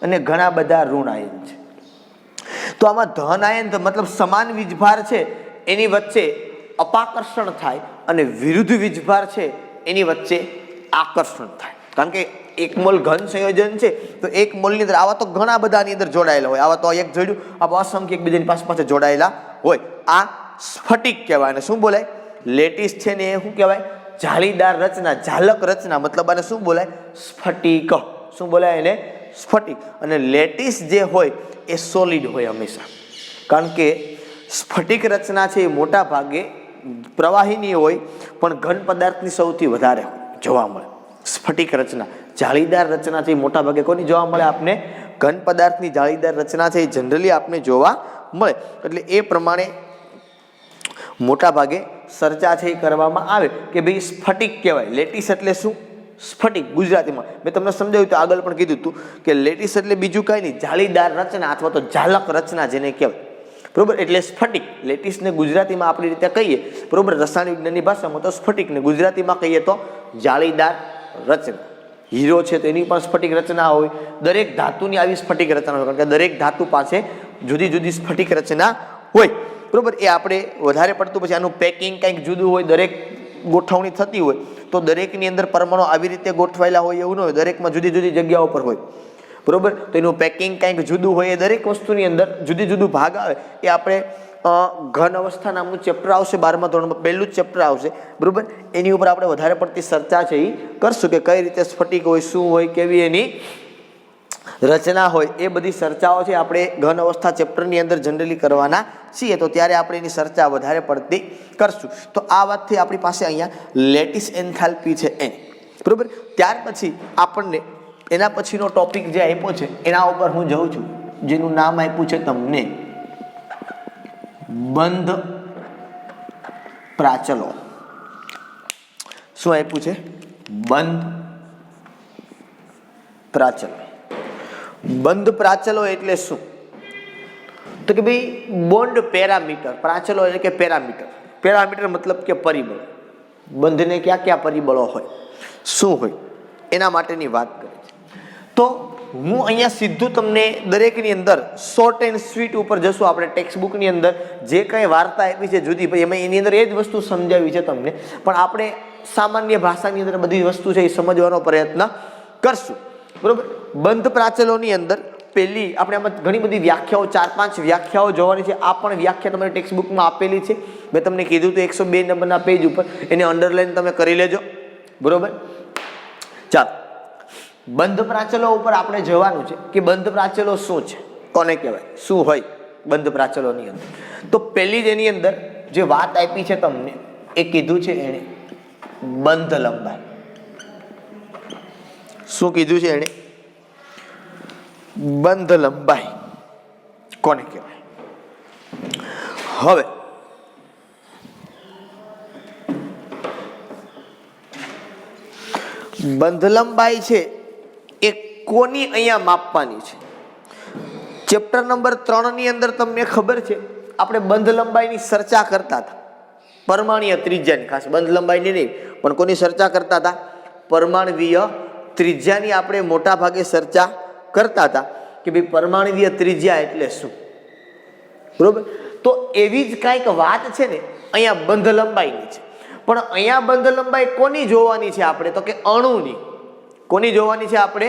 અને ઘણા બધા ઋણ આયન છે. તો આમાં ધન આયન મતલબ સમાન વીજભાર છે એની વચ્ચે અપાકર્ષણ થાય અને વિરુદ્ધ વીજભાર છે એની વચ્ચે આકર્ષણ થાય. કારણ કે 1 મોલ ઘન સંયોજન છે તો 1 મોલની અંદર આવા તો ઘણા બધાની અંદર જોડાયેલા હોય. આવા તો એક જોડ્યું, આવા અસંખ્ય એકબીજાની પાસે જોડાયેલા હોય. આ સ્ફટિક કહેવાય. અને શું બોલાય? લેટિસ છે ને એ શું કહેવાય? જાળીદાર રચના, ઝાલક રચના, મતલબ આને શું બોલાય? સ્ફટિક. શું બોલાય એને? સ્ફટિક. અને લેટિસ જે હોય એ સોલિડ હોય હંમેશા, કારણ કે સ્ફટિક રચના છે એ મોટા ભાગે પ્રવાહીની હોય પણ ઘન પદાર્થની સૌથી વધારે જોવા મળે. સ્ફટિક રચના, જાળીદાર રચના છે એ મોટા ભાગે કોની જોવા મળે આપને? ઘન પદાર્થની જાળીદાર રચના છે એ જનરલી આપને જોવા મળે. એટલે એ પ્રમાણે મોટા ભાગે ચર્ચા છે એ કરવામાં આવે કે ભાઈ સ્ફટિક કહેવાય. લેટિસ એટલે શું? સ્ફટિક. ગુજરાતીમાં મેં તમને સમજાવ્યું તો આગળ પણ કીધું હતું કે લેટિસ એટલે બીજું કાંઈ નહીં, જાળીદાર રચના અથવા તો ઝાલક રચના જેને કહેવાય. બરોબર, એટલે સ્ફટિક. લેટિસને ગુજરાતીમાં આપણી રીતે કહીએ, બરોબર, રસાયણ વિજ્ઞાનની ભાષામાં તો સ્ફટિકને ગુજરાતીમાં કહીએ તો જાળીદાર રચના. હીરો છે તો એની પણ સ્ફટિક રચના હોય, દરેક ધાતુની આવી સ્ફટિક રચના હોય, કારણ કે દરેક ધાતુ પાસે જુદી જુદી સ્ફટિક રચના હોય. બરોબર, એ આપણે વધારે પડતું પછી આનું પેકિંગ કંઈક જુદું હોય, દરેક ગોઠવણી થતી હોય તો દરેકની અંદર પરમાણુ આવી રીતે ગોઠવાયેલા હોય એવું ન હોય, દરેકમાં જુદી જુદી જગ્યાઓ પર હોય. બરોબર, તો એનું પેકિંગ કંઈક જુદું હોય, એ દરેક વસ્તુની અંદર જુદી જુદું ભાગ આવે. એ આપણે ઘન અવસ્થા નામનું ચેપ્ટર આવશે 12મા ધોરણમાં, પહેલું જ ચેપ્ટર આવશે. બરોબર, એની ઉપર આપણે વધારે પડતી ચર્ચા છે એ કરશું કે કઈ રીતે સ્ફટિક હોય, શું હોય, કેવી એની રચના હોય. એ બધી ચર્ચાઓ છે આપણે ઘન અવસ્થા ચેપ્ટરની અંદર જનરલી કરવાના છીએ, તો ત્યારે આપણે એની ચર્ચા વધારે પડતી કરશું. તો આ વાતથી આપણી પાસે અહીંયા લેટિસ એન્થાલ્પી છે એ. બરોબર, ત્યાર પછી આપણને એના પછીનો ટોપિક જે આપ્યો છે એના ઉપર હું જઉં છું, જેનું નામ આપ્યું છે તમને બંધ પ્રાચલો. શું આપ્યું છે? બંધ પ્રાચલો. બંધ પ્રાચલો એટલે શું? તો કે ભાઈ બોન્ડ પેરામીટર. પ્રાચલો એટલે કે પેરામીટર. પેરામીટર મતલબ કે પરિબળ. બંધને ક્યાં ક્યાં પરિબળો હોય, શું હોય, એના માટેની વાત કરે છે. તો હું અહીંયા સીધું તમને દરેકની અંદર શોર્ટ એન્ડ સ્વીટ ઉપર જશું. આપણે ટેક્સ્ટ બુકની અંદર જે કંઈ વાર્તા આપી છે જુદી, ભાઈ એમાં એની અંદર એ જ વસ્તુ સમજાવી છે તમને, પણ આપણે સામાન્ય ભાષાની અંદર બધી વસ્તુ છે એ સમજવાનો પ્રયત્ન કરશું. બરોબર, બંધ પ્રાચલોની અંદર પહેલી આપણે આમાં ઘણી બધી વ્યાખ્યાઓ, 4-5 વ્યાખ્યાઓ જોવાની છે. આ પણ વ્યાખ્યા તમારી ટેક્સ્ટ બુકમાં આપેલી છે. મેં તમને કીધું તો 102 નંબરના પેજ ઉપર એને અંડરલાઈન તમે કરી લેજો. બરોબર, ચાલો બંધ પ્રાચલો ઉપર આપણે જવાનું છે કે બંધ પ્રાચલો શું છે, કોને કહેવાય, શું હોય બંધ પ્રાચલોની અંદર. તો પહેલી જ એની અંદર જે વાત આપી છે તમને એ કીધું છે એણે બંધ લંબાઈ. શું કીધું છે એણે? બંધ લંબાઈ કોને કહેવાય? હવે બંધ લંબાઈ છે એ કોની અહીંયા માપવાની છે? ચેપ્ટર નંબર 3 ની અંદર તમને ખબર છે આપણે બંધ લંબાઈની ચર્ચા કરતા હતા, પરમાણ્વીય ત્રિજ્યાની. ખાસ બંધ લંબાઈની નહીં પણ કોની ચર્ચા કરતા હતા? પરમાણ્વીય ત્રિજ્યાની આપણે મોટા ભાગે ચર્ચા કરતા હતા કે ભાઈ પરમાણ્વીય ત્રિજ્યા એટલે શું. બરોબર, તો એવી જ કાંઈક વાત છે ને અહીંયા બંધ લંબાઈની છે. પણ અહીંયા બંધ લંબાઈ કોની જોવાની છે આપણે? તો કે અણુની. કોની જોવાની છે આપણે?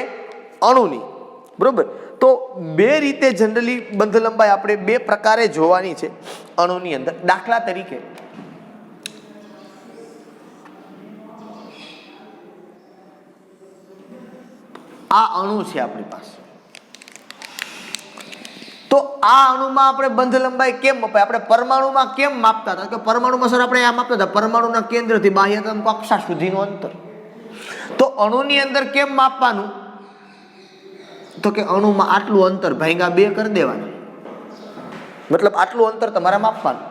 અણુની. બરોબર, તો બે રીતે જનરલી બંધ લંબાઈ આપણે બે પ્રકારે જોવાની છે અણુની અંદર. દાખલા તરીકે આ અણુ છે આપણી પાસે, તો આ અણુમાં આપણે બંધ લંબાઈ કેમ મપાય? આપણે પરમાણુમાં કેમ માપતા હતા? કે પરમાણુમાં સર આપણે આ માપતા હતા પરમાણુના કેન્દ્રથી બાહ્યતમ કક્ષા સુધીનું અંતર. તો અણુની અંદર કેમ માપવાનું? તો કે અણુમાં આટલું અંતર ભાગ્યા 2 કરી દેવાનું, મતલબ આટલું અંતર તમારે માપવાનું.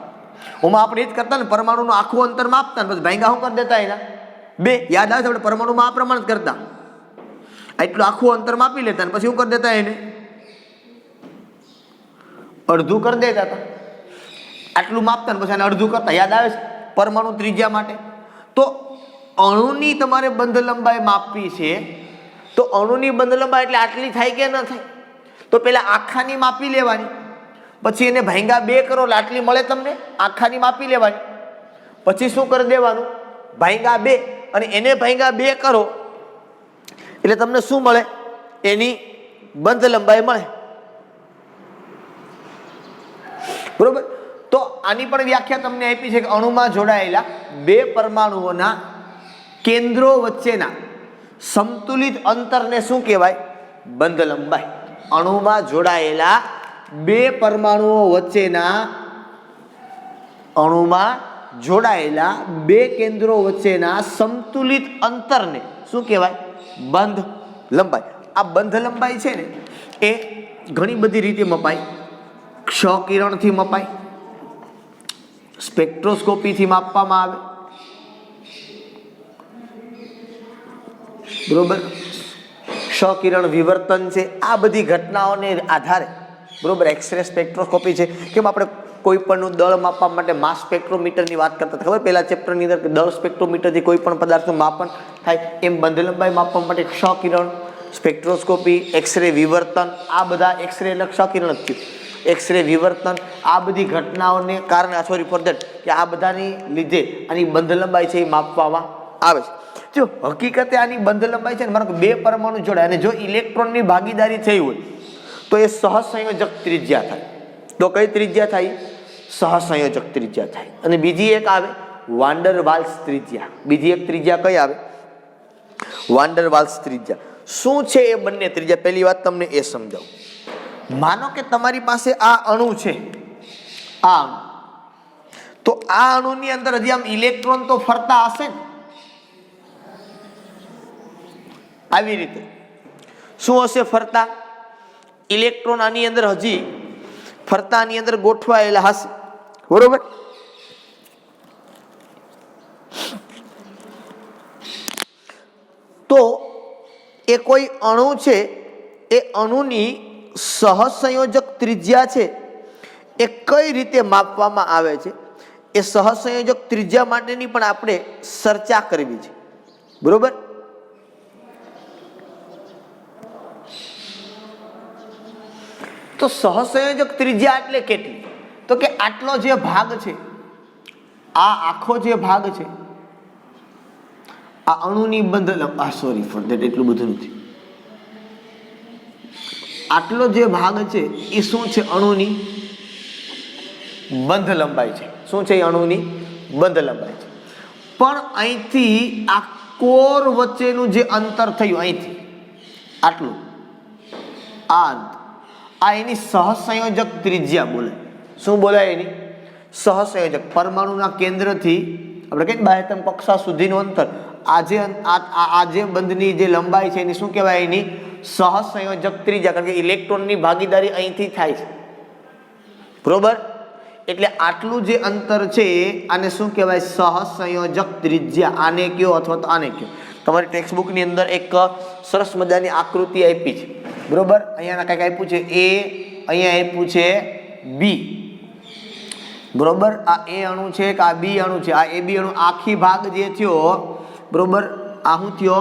ઓમાં આપણે એ જ કરતા ને, પરમાણુનું આખું અંતર માપતા ને પછી ભાગ્યા શું કરી દેતા એના 2. યાદ આવે છે આપણે પરમાણુમાં આ પ્રમાણે જ કરતા, એટલું આખું અંતર માપી લેતા ને પછી શું કરી દેતા એને અડધું કરી દેતા હતા. આટલું માપતા ને પછી એને અડધું કરતા. યાદ આવે છે પરમાણુ ત્રિજ્યા માટે. તો અણુની તમારે બંધ લંબાઈ માપવી છે, તો અણુની બંધ લંબાઈ એટલે આટલી થાય કે ન થાય? તો પેલા આખાની માપી લેવાની, પછી એને ભાગ્યા 2 કરો એટલે આટલી મળે તમને. આખાની માપી લેવાની, પછી શું કરી દેવાનું? ભાગ્યા 2, અને એને ભાગ્યા 2 કરો એટલે તમને શું મળે? એની બંધ લંબાઈ મળે. બરોબર, તો આની પણ વ્યાખ્યા તમને આપી છે કે અણુમાં જોડાયેલા 2 પરમાણુઓના કેન્દ્રો વચ્ચેના સમતુલિત અંતરને શું કહેવાય? બંધ લંબાઈ. અણુમાં જોડાયેલા બે પરમાણુઓ વચ્ચેના બે કેન્દ્રો વચ્ચેના સંતુલિત અંતરને શું કહેવાય? બંધ લંબાઈ. આ બંધ લંબાઈ છે ને એ ઘણી બધી રીતે મપાય. ક્ષ-કિરણથી મપાય, સ્પેક્ટ્રોસ્કોપીથી માપવામાં આવે, બરોબર. ક્ષ-કિરણ વિવર્તન છે, આ બધી ઘટનાઓને આધારે, બરોબર. એક્સરે સ્પેક્ટ્રોસ્કોપી છે. કેમ આપણે કોઈ પણનું દળ માપવા માટે માસ સ્પેક્ટ્રોમીટરની વાત કરતા ખબર પહેલા ચેપ્ટરની અંદર, કે દળ સ્પેક્ટ્રોમીટરથી કોઈ પણ પદાર્થનું માપન થાય. એમ બંધ લંબાઈ માપવા માટે ક્ષ-કિરણ, સ્પેક્ટ્રોસ્કોપી, એક્સરે વિવર્તન, આ બધા એક્સરે એટલે ક્ષ-કિરણ જ થયું. એક્સરે વિવર્તન, આ બધી ઘટનાઓને કારણે, સોરી ફોર દેટ, કે આ બધાની લીધે આની બંધ લંબાઈ છે એ માપવામાં આવે છે. જો હકીકતે આની બંધ લંબાઈ છે ને, માનો કે બે પરમાણુ જોડાય અને જો ઇલેક્ટ્રોનની ભાગીદારી થઈ હોય તો એ સહસંયોજક ત્રિજ્યા થાય. તો કઈ ત્રિજ્યા થાય? સહસંયોજક ત્રિજ્યા થાય. અને બીજી એક આવે વાન ડર વાલ્સ ત્રિજ્યા. બીજી એક ત્રિજ્યા કઈ આવે? વાન ડર વાલ્સ ત્રિજ્યા. શું છે એ બંને ત્રિજ્યા? પહેલી વાત તમને એ સમજાવું. માનો કે તમારી પાસે આ અણુ છે, આ અણુ, તો આ અણુની અંદર હજી આમ ઇલેક્ટ્રોન તો ફરતા હશે ને, આવી રીતે શું હશે? ફરતા ઇલેક્ટ્રોન આની અંદર હજી ફરતા આની અંદર ગોઠવાયેલા હશે, બરોબર. તો એ કોઈ અણુ છે, એ અણુની સહસંયોજક ત્રિજ્યા છે એ કઈ રીતે માપવામાં આવે છે, એ સહસંયોજક ત્રિજ્યા માટેની પણ આપણે ચર્ચા કરવી છે, બરોબર. તો સહસંયોજક ત્રિજ્યા એટલે કેટલી? તો કે આટલો જે ભાગ છે, આ આખો જે ભાગ છે, આ અણુની બંધ લંબાઈ, સોરી ફોર ધેટ, એટલું બધું નથી. આટલો જે ભાગ છે એ શું છે? અણુની બંધ લંબાઈ છે. શું છે? અણુની બંધ લંબાઈ છે. પણ અહીંથી આ કોર વચ્ચેનું જે અંતર થયું, અહીંથી આટલું, આ એની સહસંયોજક ત્રિજ્યા બોલાય. શું બોલાય? એની સહસંયોજક. પરમાણુના કેન્દ્રથી આપણે કહીએ બાહ્યતમ કક્ષા સુધીનું અંતર, આ જે બંધની જે લંબાઈ છે એની શું કહેવાય? એની સહસંયોજક ત્રિજ્યા. કારણ કે ઇલેક્ટ્રોનની ભાગીદારી અહીંથી થાય છે, બરોબર. એટલે આટલું જે અંતર છે આને શું કહેવાય? સહસંયોજક ત્રિજ્યા. આને કયો અથવા તો આને કયો. તમારી ટેક્સ્ટબુકની અંદર એક સરસ મજાની આકૃતિ આપી છે, બરોબર. અહીંયા કંઈક આપ્યું છે એ, અહીંયા આપ્યું છે બી, બરોબર. આ એ અણુ છે કે આ બી અણુ છે? આ એ બી અણુ આખી ભાગ જે થયો, બરોબર, આ શું થયો?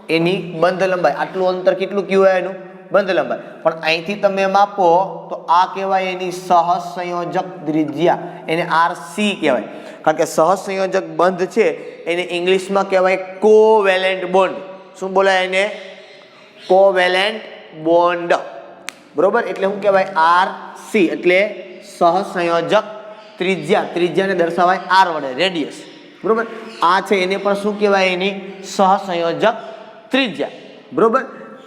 એની બંધ લંબાઈ. આટલું અંતર કેટલું કહેવાય? એનું બંધ લંબાઈ. પણ અહીંથી તમે માપો તો આ કહેવાય એની સહસંયોજક ત્રિજ્યા, એને RC કહેવાય. કારણ કે સહસંયોજક બંધ છે એને ઇંગ્લિશમાં કહેવાય કોવેલેન્ટ બોન્ડ. શું બોલાય એને? કોવેલેન્ટ બોન્ડ, બરોબર. એટલે શું કહેવાય? RC એટલે સહસંયોજક ત્રિજ્યા. ત્રિજ્યાને દર્શાવાય R વડે, રેડિયસ, બરોબર. આ છે એને પણ શું કહેવાય? એની સહસંયોજક ત્રિજ્યા, બરોબર.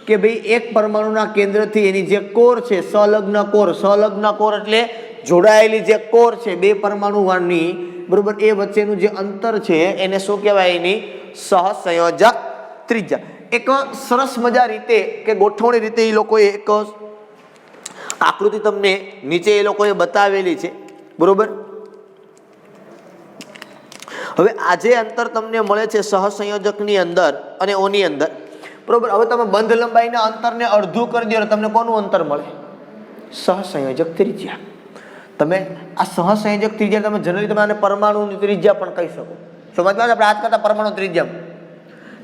કે ભાઈ એક પરમાણુના કેન્દ્રથી એની જે કોર છે, સંલગ્ન કોર. સંલગ્ન કોર એટલે જોડાયેલી જે કોર છે બે પરમાણુની, બરોબર, એ વચ્ચેનું જે અંતર છે એને શું કહેવાય? એની સહસંયોજક ત્રિજ્યા. એક સરસ મજા રીતે કે ગોઠવણી રીતે એ લોકોએ એક આકૃતિ તમને નીચે એ લોકોએ બતાવેલી છે, બરોબર. હવે આ જે અંતર તમને મળે છે સહસંયોજકની અંદર અને ઓની અંદર, બરોબર. હવે તમે બંધ લંબાઈના અંતરને અડધું કરી દો, તમને કોનું અંતર મળે? સહસંયોજક ત્રિજ્યા. તમે આ સહસંયોજક ત્રિજ્યા તમે જનરલી તમે આને પરમાણુની ત્રિજ્યા પણ કહી શકો. સમજવા આપણે આજ કરતા પરમાણુ ત્રિજ્યા,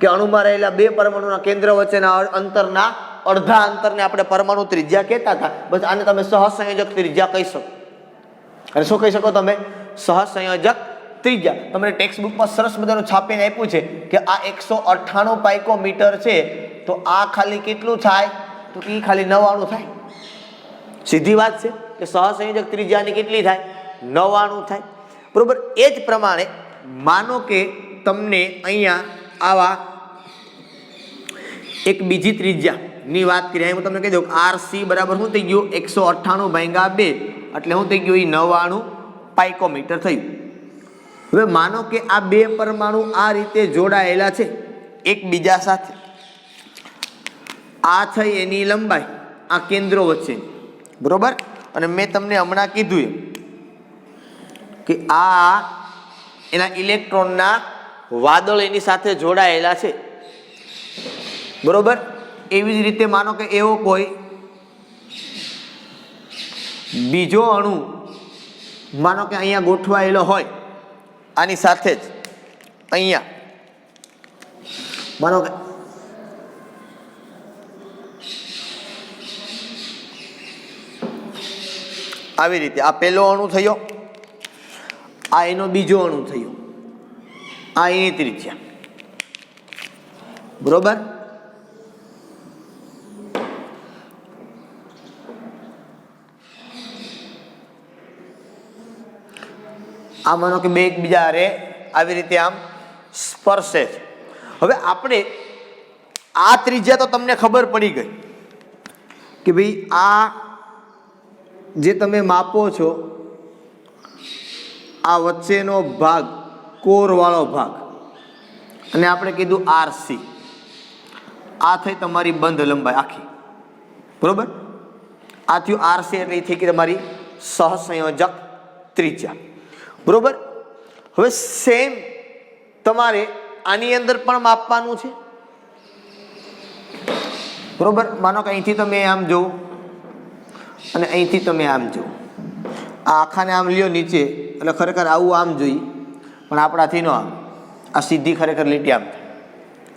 કે અણુમાં રહેલા બે પરમાણુના કેન્દ્ર વચ્ચેના અંતરના અડધા અંતરને આપણે પરમાણુ ત્રિજ્યા કહેતા હતા. બસ આને તમે સહસંયોજક ત્રિજ્યા કહી શકો. અને શું કહી શકો તમે? સહસંયોજક ત્રિજ્યા. તમને ટેક્સ્ટ બુકમાં સરસ મજાનું છાપીને આપ્યું છે કે આ 198 પાઇકોમીટર છે, તો આ ખાલી કેટલું થાય? તો એ ખાલી 99 થાય. સીધી વાત છે કે સહસંયોજક ત્રિજ્યાની કેટલી થાય? 99 થાય, બરોબર. એ જ પ્રમાણે માનો કે તમને અહીંયા આવા એક બીજી ત્રિજ્યાની વાત કરીએ. હું તમને કહી દઉં RC બરાબર શું થઈ ગયું 198 ભાગ્યા 2 એટલે શું થઈ ગયું એ 99 પાઇકોમીટર થયું. હવે માનો કે આ બે પરમાણુ આ રીતે જોડાયેલા છે એકબીજા સાથે. આ થઈ એની લંબાઈ, આ કેન્દ્રો વચ્ચે, બરોબર. અને મેં તમને હમણાં કીધું કે આ એના ઇલેક્ટ્રોનના વાદળ એની સાથે જોડાયેલા છે, બરોબર. એવી જ રીતે માનો કે એવો કોઈ બીજો અણુ માનો કે અહીંયા ગોઠવાયેલો હોય આની સાથે જ, અહીંયા માનો કે આવી રીતે આ પહેલો અણુ થયો, આ એનો બીજો અણુ થયો, આ એની ત્રિજ્યા, બરોબર. આ માનો કે બે એકબીજા હારે આવી રીતે આમ સ્પર્શે છે. હવે આપણે આ ત્રિજ્યા તો તમને ખબર પડી ગઈ કે ભાઈ આ જે તમે માપો છો આ વચ્ચેનો ભાગ કોરવાળો ભાગ, અને આપણે કીધું RC, આ થઈ તમારી બંધ લંબાઈ આખી, બરોબર. આ થયું RC એટલે એ થઈ ગઈ તમારી સહસંયોજક ત્રિજ્યા, બરોબર. હવે સેમ તમારે આની અંદર પણ માપવાનું છે, બરોબર. માનો કે અહીંથી તમે આમ જોવો અને અહીંથી તમે આમ જોવો, આ આખાને આમ લ્યો નીચે એટલે ખરેખર આવું આમ જોઈએ પણ આપણાથી ન આવે, આ સીધી ખરેખર લીટી આમ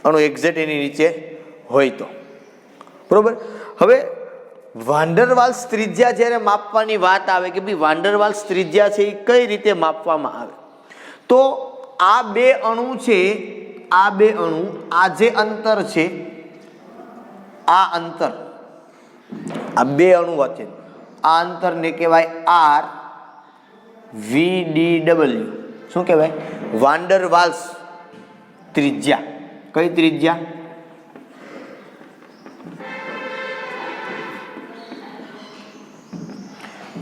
અણુ એક્ઝેક્ટ એની નીચે હોય તો, બરોબર. હવે વાન્ડરવાલ્સ ત્રિજ્યા જ્યારે માપવાની વાત આવે કે ભાઈ વાન્ડરવાલ્સ ત્રિજ્યા છે એ કઈ રીતે માપવામાં આવે, તો આ બે અણુ છે, આ બે અણુ, આ જે અંતર છે, આ અંતર, આ બે અણુ વચ્ચે આ અંતરને કહેવાય RVDW. શું કહેવાય? વાન્ડરવાલ્સ ત્રિજ્યા. કઈ ત્રિજ્યા?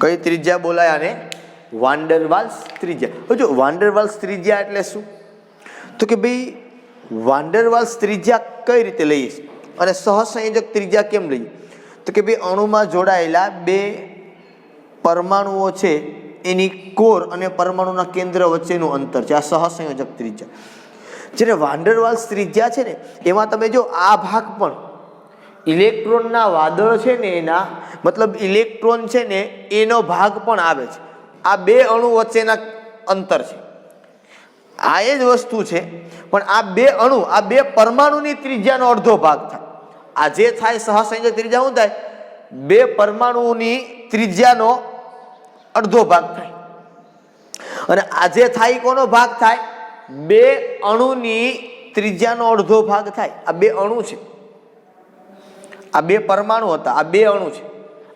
કઈ ત્રિજ્યા બોલાય આને? વાન્ડરવાલ્સ ત્રિજ્યા. હવે જો વાન્ડરવાલ્સ ત્રિજ્યા એટલે શું, તો કે ભાઈ વાન્ડરવાલ્સ ત્રિજ્યા કઈ રીતે લઈએ અને સહસંયોજક ત્રિજ્યા કેમ લઈએ, તો કે ભાઈ અણુમાં જોડાયેલા બે પરમાણુઓ છે એની કોર અને પરમાણુના કેન્દ્ર વચ્ચેનું અંતર છે, આ સહસંયોજક ત્રિજ્યા. જ્યારે વાન્ડરવાલ્સ ત્રિજ્યા છે ને એમાં તમે જો આ ભાગ પણ ઇલેક્ટ્રોનના વાદળ છે ને એના મતલબ ઇલેક્ટ્રોન છે ને એનો ભાગ પણ આવે છે. આ બે અણુ વચ્ચેના અંતર છે, આ એ જ વસ્તુ છે, પણ આ બે અણુ, આ બે પરમાણુની ત્રિજ્યાનો અડધો ભાગ થાય. આ જે થાય સહસંયોજક ત્રિજ્યા શું થાય? બે પરમાણુની ત્રિજ્યાનો અડધો ભાગ થાય. અને આ જે થાય કોનો ભાગ થાય? બે અણુની ત્રિજ્યાનો અડધો ભાગ થાય. આ બે અણુ છે, આ બે પરમાણુ હતા, આ બે અણુ છે,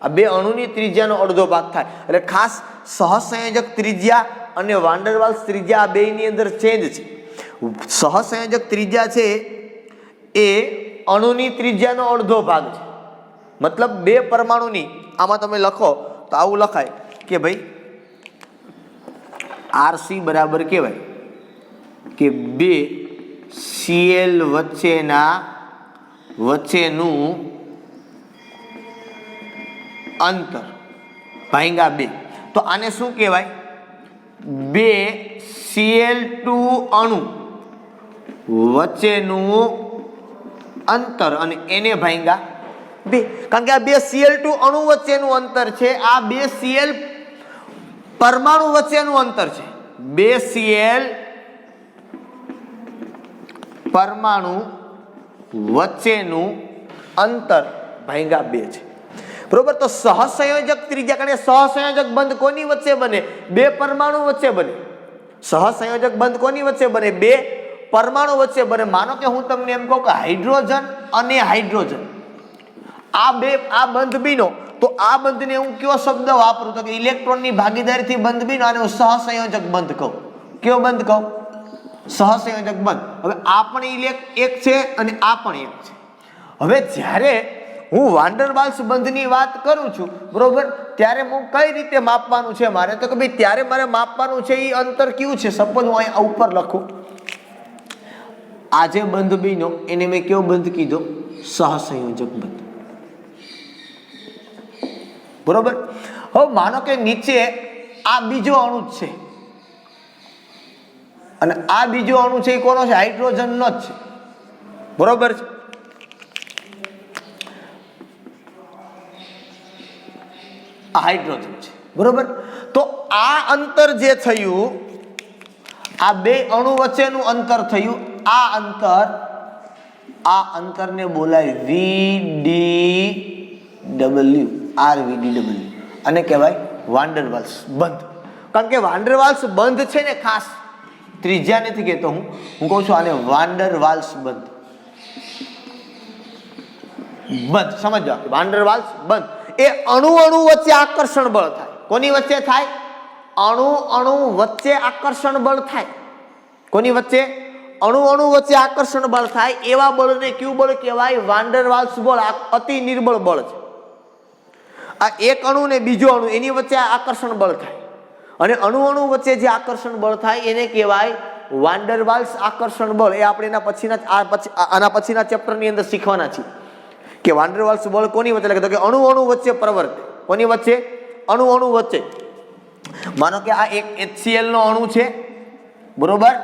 આ બે અણુની ત્રિજ્યાનો અડધો ભાગ થાય. એટલે ખાસ સહસંયોજક ત્રિજ્યા અને વાન્ડરવાલ્સ ત્રિજ્યા આ બેની અંદર ચેન્જ છે. સહસંયોજક ત્રિજ્યા છે એ અણુની ત્રિજ્યાનો અડધો ભાગ છે, મતલબ બે પરમાણુની. આમાં તમે લખો તો આવું લખાય કે ભાઈ RC બરાબર કહેવાય કે બે Cl વચ્ચેનું અંતર ભાગ્યા બે. તો આને શું કહેવાય? બે Cl2 અણુ વચ્ચેનું અંતર અને એને ભાગ્યા બે. કારણ કે આ બે Cl2 અણુ વચ્ચેનું અંતર છે, આ બે Cl પરમાણુ વચ્ચેનું અંતર છે. બે Cl પરમાણુ વચ્ચેનું અંતર ભાગ્યા બે છે, બરોબર. તો સહસંયોજક ત્રિજ્યા, કારણ કે સહસંયોજક બંધ કોની વચ્ચે બને? બે પરમાણુ વચ્ચે બને. સહસંયોજક બંધ કોની વચ્ચે બને? બે પરમાણુ વચ્ચે બને. માનો કે હું તમને એમ કહું કે હાઇડ્રોજન અને હાઇડ્રોજન આ બંધ બીનો, તો આ બંધને હું કયો શબ્દ વાપરું? તો કે ઇલેક્ટ્રોનની ભાગીદારીથી બંધ બીનો, અને હું સહસંયોજક બંધ કહું. કયો બંધ કહું? સહસંયોજક બંધ. હવે આ પણ એક છે અને આ પણ એક છે. હવે જ્યારે હું વાન ડર વાલ્સ બંધની વાત કરું છું બરોબર, ત્યારે હું કઈ રીતે માપવાનું છે મારે, તો કે ભાઈ ત્યારે મારે માપવાનું છે એ અંતર કયું છે. સપોઝ હું અહીં ઉપર લખું, આ જે બંધ બીનો એને મેં કેવો બંધ કીધો, સહસંયોજક બંધ બરોબર. હવે માનો કે નીચે આ બીજો અણુ છે અને આ બીજો અણુ છે એ કોનો છે, હાઇડ્રોજનનો જ છે બરોબર છે. આ હાઇડ્રોજન છે બરોબર. તો આ અંતર જે થયું, આ બે અણુ વચ્ચેનું અંતર થયું, આ અંતરને બોલાય VDW, RVDW, અને કહેવાય વાન ડર વાલ્સ બંધ. કારણ કે વાન ડર વાલ્સ બંધ છે ને, ખાસ ત્રિજ્યા નથી કહેતો હું કહું છું આને વાન ડર વાલ્સ બંધ. સમજો, વાન ડર વાલ્સ બંધ એ અણુ વચ્ચે આકર્ષણ બળ થાય. કોની વચ્ચે થાય? અણુ વચ્ચે આકર્ષણ બળ થાય. કોની વચ્ચે? અણુ વચ્ચે આકર્ષણ બળ થાય. એવા બળને કયું બળ કહેવાય? વાન ડર વાલ્સ બળ. અતિ નિર્બળ બળ છે. આ એક અણુ ને બીજો અણુ એની વચ્ચે આકર્ષણ બળ થાય, અને અણુ વચ્ચે જે આકર્ષણ બળ થાય એને કહેવાય વાન ડર વાલ્સ આકર્ષણ બળ. એ આપણે આના પછીના ચેપ્ટરની અંદર શીખવાના છીએ કે વાન ડર વાલ્સ બળ કોની વચ્ચે લાગે, તો કે અણુ વચ્ચે પ્રવર્તે. કોની વચ્ચે? અણુ વચ્ચે. માનો કે આ એક HCl નો અણુ છે બરોબર,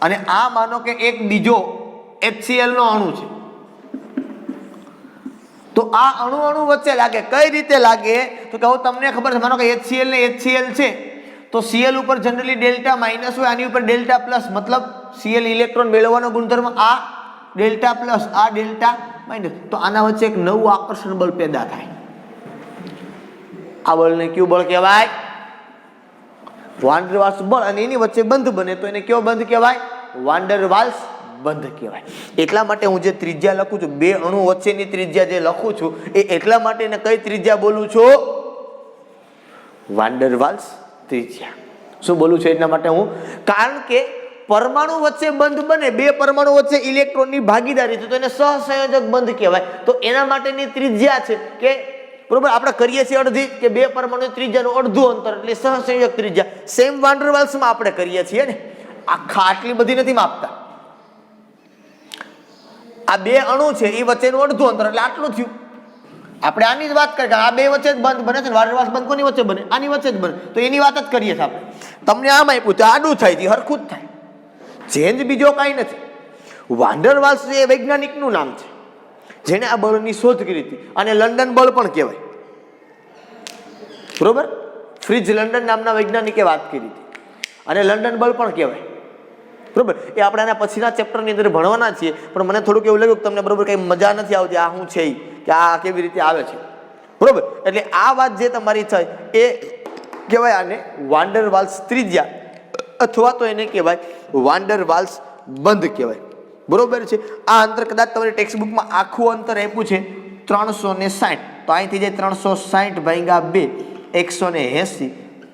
અને આ માનો કે એક બીજો HCl નો અણુ છે. તો આ અણુ વચ્ચે લાગે. કઈ રીતે લાગે? તો કે હવે તમને ખબર છે, માનો કે HCl ને HCl છે તો Cl ઉપર જનરલી ડેલ્ટા માઇનસ હોય, આની ઉપર ડેલ્ટા પ્લસ, મતલબ Cl ઇલેક્ટ્રોન મેળવવાનો ગુણધર્મ આ ડેલ્ટા પ્લસ, આ ડેલ્ટા માઇનસ. તો આના વચ્ચે એક નવું આકર્ષણ બળ પેદા થાય. આ બળને કયું બળ કહેવાય? વાન ડર વાલ્સ બળ. અને એની વચ્ચે બંધ બને તો એને કેવો બંધ કહેવાય? વાન ડર વાલ્સ બંધ કહેવાય. એટલા માટે હું જે ત્રિજ્યા લખું છું, બે અણુ વચ્ચેની ત્રિજ્યા જે લખું છું એ એટલા માટે એને કઈ ત્રિજ્યા બોલું છું? વાન ડર વાલ્સ ત્રિજ્યા. શું બોલું છું એટલા માટે હું? કારણ કે પરમાણુ વચ્ચે બંધ બને, બે પરમાણુ વચ્ચે ઇલેક્ટ્રોનની ભાગીદારી છે તો એને સહસંયોજક બંધ કહેવાય. તો એના માટેની ત્રિજ્યા છે કે બરોબર, આપણે કરીએ છીએ અડધી, કે બે પરમાણુ ત્રિજ્યાનું અડધું અંતર એટલે સહસંયોજક ત્રિજ્યા. સેમ વાન ડર વાલ્સમાં આપણે કરીએ છીએ ને, આખા આટલી બધી નથી માપતા. આ બે અણુ છે એ વચ્ચેનું અડધું અંતર એટલે આટલું થયું. આપણે આની જ વાત કરીએ, આ બે વચ્ચે જ બંધ બને છે. વાન ડર વાલ્સ બંધ કોની વચ્ચે બને? આની વચ્ચે જ બને. તો એની વાત જ કરીએ છીએ આપણે. તમને આમ આપ્યું તો આડું થાય છે, હરખું જ થાય. ચેન્જ બીજો કાંઈ નથી. વાન ડર વાલ્સ એ વૈજ્ઞાનિકનું નામ છે જેને આ બળની શોધ કરી હતી, અને લંડન બળ પણ કહેવાય બરોબર. ફ્રિજ લંડન નામના વૈજ્ઞાનિકે વાત કરી હતી, અને લંડન બળ પણ કહેવાય બરોબર. એ આપણે આના પછીના ચેપ્ટરની અંદર ભણવાના છીએ, પણ મને થોડુંક એવું લાગ્યું કે તમને બરોબર કઈ મજા નથી આવતી, આ શું છે કે આ કેવી રીતે આવે છે બરોબર. એટલે આ વાત જે તમારી થાય એ કહેવાય આને વાન ડર વાલ્સ ત્રિજ્યા, અથવા તો એને કહેવાય વાન ડર વાલ્સ બંધ કહેવાય બરોબર છે. આ અંતર કદાચ તમારી ટેક્સ્ટ બુકમાં આખું અંતર આપ્યું છે 360, તો અહીંથી જાય 360 ભાગ્યા 2 180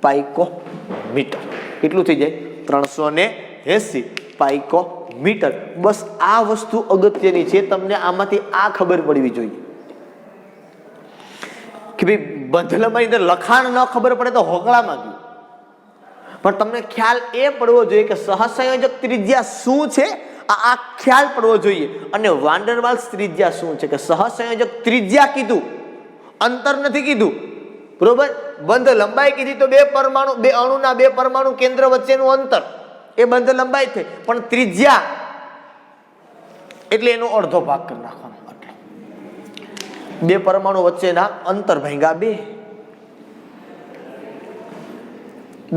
પાઇકોમીટર. કેટલું થઈ જાય? 380 પાઇકોમીટર. બસ આ વસ્તુ અગત્યની છે, તમને આમાંથી આ ખબર પડવી જોઈએ કે ભાઈ બંધ લંબાઈ અંદર લખાણ ન ખબર પડે તો હોકળામાં ગયું, પણ તમને ખ્યાલ એ પડવો જોઈએ કે સહસંયોજક ત્રિજ્યા શું છે, આ ખ્યાલ પડવો જોઈએ. અને વાન ડર વાલ્સ ત્રિજ્યા શું છે કે સહસંયોજક ત્રિજ્યા કીધું, અંતર નથી કીધું બરોબર. બંધ લંબાઈ કીધી તો બે અણુના બે પરમાણુ કેન્દ્ર વચ્ચેનું અંતર એ બંધ લંબાઈ થઈ, પણ ત્રિજ્યા એટલે એનો અડધો ભાગ કરી નાખવાનો. બે પરમાણુ વચ્ચેના અંતર ભાગ્યા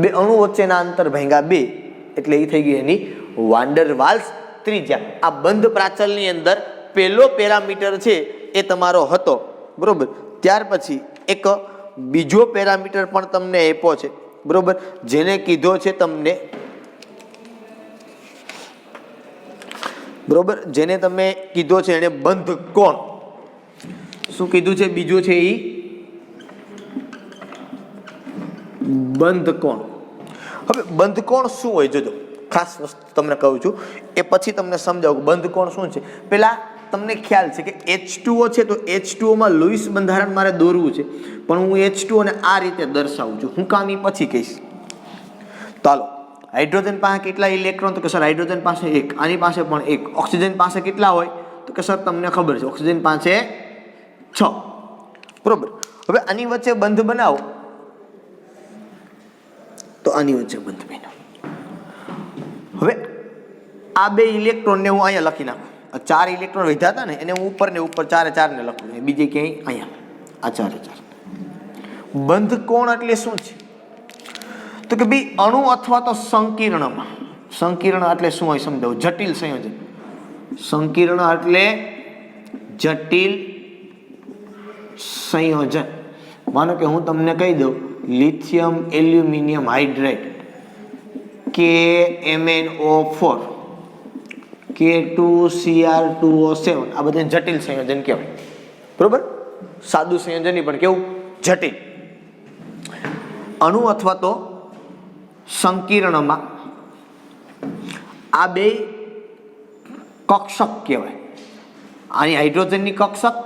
બે અણુ વચ્ચેના અંતર ભાગ્યા 2 એટલે એ થઈ ગઈ એની વાન ડર વાલ્સ ત્રિજ્યા. આ બંધ પ્રાચલની અંદર પહેલો પેરામીટર છે એ તમારો હતો બરોબર. ત્યાર પછી એક બીજો પેરામીટર પણ તમને આપ્યો છે બરોબર, જેને કીધો છે તમને બરોબર, જેને તમે કીધો છે એને બંધ કોણ. શું કીધું છે? બીજું છે એ બંધ કોણ. હવે બંધ કોણ શું હોય જોજો. ખાસ વસ્તુ તમને કહું છું, એ પછી તમને સમજાવું બંધ કોણ શું છે. પહેલા તમને ખ્યાલ છે કે H2O છે, તો H2Oમાં લુઈસ બંધારણ મારે દોરવું છે, પણ હું H2O ને આ રીતે દર્શાવું છું. હું કામ એ પછી કહીશ. ચાલો, હાઇડ્રોજન પાસે કેટલા ઇલેક્ટ્રોન? તો કે સર હાઇડ્રોજન પાસે 1, આની પાસે પણ 1. ઓક્સિજન પાસે કેટલા હોય? તો કે સર તમને ખબર છે ઓક્સિજન પાસે 6. બરોબર. હવે આની વચ્ચે બંધ બનાવો, તો આની વચ્ચે બંધ બન્યો. હવે આ 2 ઇલેક્ટ્રોન ને હું અહીંયા લખી નાખું. 4 ઇલેક્ટ્રોન વધ્યા હતા ને, એને હું ઉપર ને ઉપર 4 ને લખું, બીજે ક્યાંય અહીંયા આ 4. બંધ કોણ એટલે શું છે? તો કે ભાઈ અણુ અથવા તો સંકીર્ણમાં, સંકીર્ણ એટલે શું હોય સમજાવું, જટિલ સંયોજન. સંકીર્ણ એટલે જટિલ સંયોજન. માનો કે હું તમને કહી દઉં lithium aluminium hydrate KMnO4 K2Cr2O7, આ બધા જટિલ સંયોજન કહેવાય. બરોબર. સાદું સંયોજન નહીં, પણ કેવું જટિલ. અણુ અથવા તો સંકીર્ણમાં આ 2 કક્ષક કહેવાય. આની હાઇડ્રોજનની કક્ષક,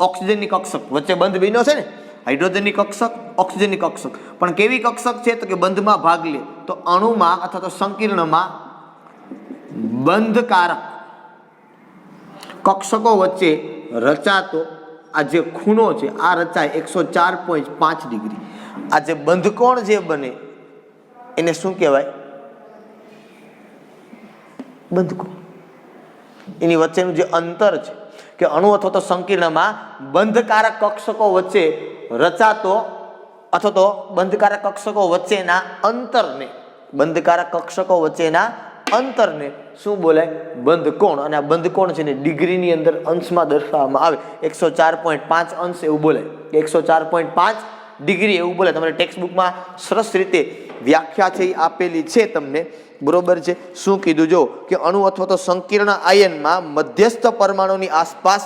ઓક્સિજનની કક્ષક વચ્ચે બંધ બન્યો છે ને, હાઇડ્રોજનની કક્ષક, ઓક્સિજનની કક્ષક. પણ કેવી કક્ષક છે? તો કે બંધમાં ભાગ લે. તો અણુમાં અથવા તો સંકીર્ણમાં બંધકારક કક્ષકો વચ્ચે રચાતો આ જે ખૂણો છે, આ રચાય 104.5 ડિગ્રી. આ જે બંધકોણ જે બને એને શું કહેવાય? બંધકોણ. એની વચ્ચેનું જે અંતર છે કે અણુ અથવા તો સંકીર્ણમાં બંધકારક કક્ષકો વચ્ચે રચાતો અથવા તો બંધકારક કક્ષકો વચ્ચેના અંતરને, બંધકારક કક્ષકો વચ્ચેના અંતરને શું બોલાય? બંધકોણ. અને આ બંધકોણ છે ને ડિગ્રીની અંદર અંશમાં દર્શાવવામાં આવે. 104.5 અંશ એવું બોલાય, 104.5 ડિગ્રી એવું બોલે. તમારે ટેક્સ્ટ બુકમાં સરસ રીતે વ્યાખ્યા છે એ આપેલી છે તમને. બરોબર છે. શું કીધું જો કે અણુ અથવા તો સંકીર્ણ આયનમાં મધ્યસ્થ પરમાણુની આસપાસ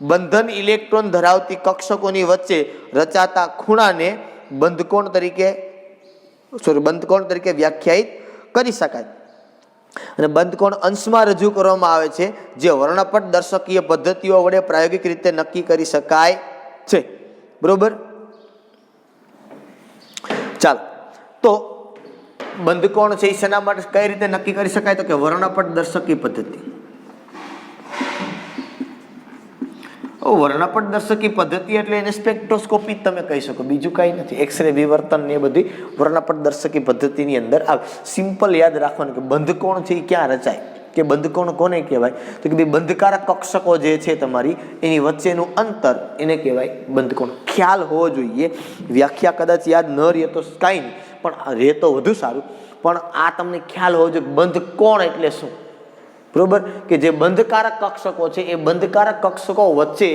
બંધન ઇલેક્ટ્રોન ધરાવતી કક્ષકોની વચ્ચે રચાતા ખૂણાને બંધકોણ તરીકે વ્યાખ્યાયિત કરી શકાય. અને બંધકોણ અંશમાં રજૂ કરવામાં આવે છે, જે વર્ણપટ દર્શકીય પદ્ધતિઓ વડે પ્રાયોગિક રીતે નક્કી કરી શકાય છે. બરોબર. ચાલો, તો બંધકોણ છે એ શેના માટે કઈ રીતે નક્કી કરી શકાય? તો કે વર્ણપટ દર્શકી પદ્ધતિ. વર્ણપટ દર્શકી પદ્ધતિ એટલે એને સ્પેક્ટ્રોસ્કોપી તમે કહી શકો, બીજું કઈ નથી. એક્સરે વિવર્તન ને એ બધી વર્ણપટ દર્શકી પદ્ધતિની અંદર આવે. સિમ્પલ યાદ રાખવાનું કે બંધકોણ છે એ ક્યાં રચાય, કે બંધકોણ કોને કહેવાય? તો કે ભાઈ બંધકારક કક્ષકો જે છે તમારી એની વચ્ચેનું અંતર એને કહેવાય બંધકોણ. ખ્યાલ હોવો જોઈએ. વ્યાખ્યા કદાચ યાદ ન રહે તો કાંઈ નહીં, પણ રહે તો વધુ સારું. પણ આ તમને ખ્યાલ હોવો જોઈએ બંધકોણ એટલે શું. બરોબર. કે જે બંધકારક કક્ષકો છે એ બંધકારક કક્ષકો વચ્ચે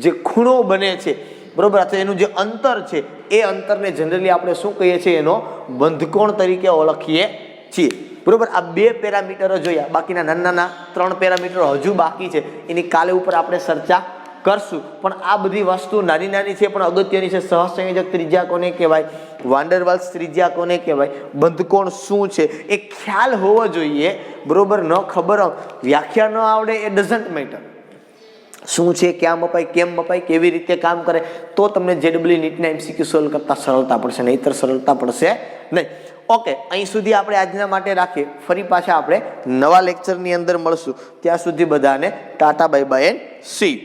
જે ખૂણો બને છે, બરોબર, અથવા એનું જે અંતર છે એ અંતરને જનરલી આપણે શું કહીએ છીએ? એનો બંધકોણ તરીકે ઓળખીએ છીએ. બરોબર. આ 2 પેરામીટરો જોયા, બાકીના નાના 3 પેરામીટરો હજુ બાકી છે, એની કાલે ઉપર આપણે ચર્ચા કરશું. પણ આ બધી વસ્તુ નાની નાની છે પણ અગત્યની છે. સહસંયોજક ત્રિજ્યા કોને કહેવાય? વાન્ડર વાલ્સ ત્રિજ્યા કોને કહેવાય? બંધકોણ શું છે એ ખ્યાલ હોવો જોઈએ. બરોબર. ન ખબર, વ્યાખ્યા ન આવડે એ ડઝન્ટ મેટર. શું છે, ક્યાં મપાય, કેમ મપાય, કેવી રીતે કામ કરે, તો તમને જેડબલ્યુ નીટના MCQ સોલ્વ કરતા સરળતા પડશે, નહીંતર સરળતા પડશે નહીં. ઓકે, અહીં સુધી આપણે આજના માટે રાખીએ. ફરી પાછા આપણે નવા લેક્ચરની અંદર મળશું. ત્યાં સુધી બધાને Tata bye bye and C.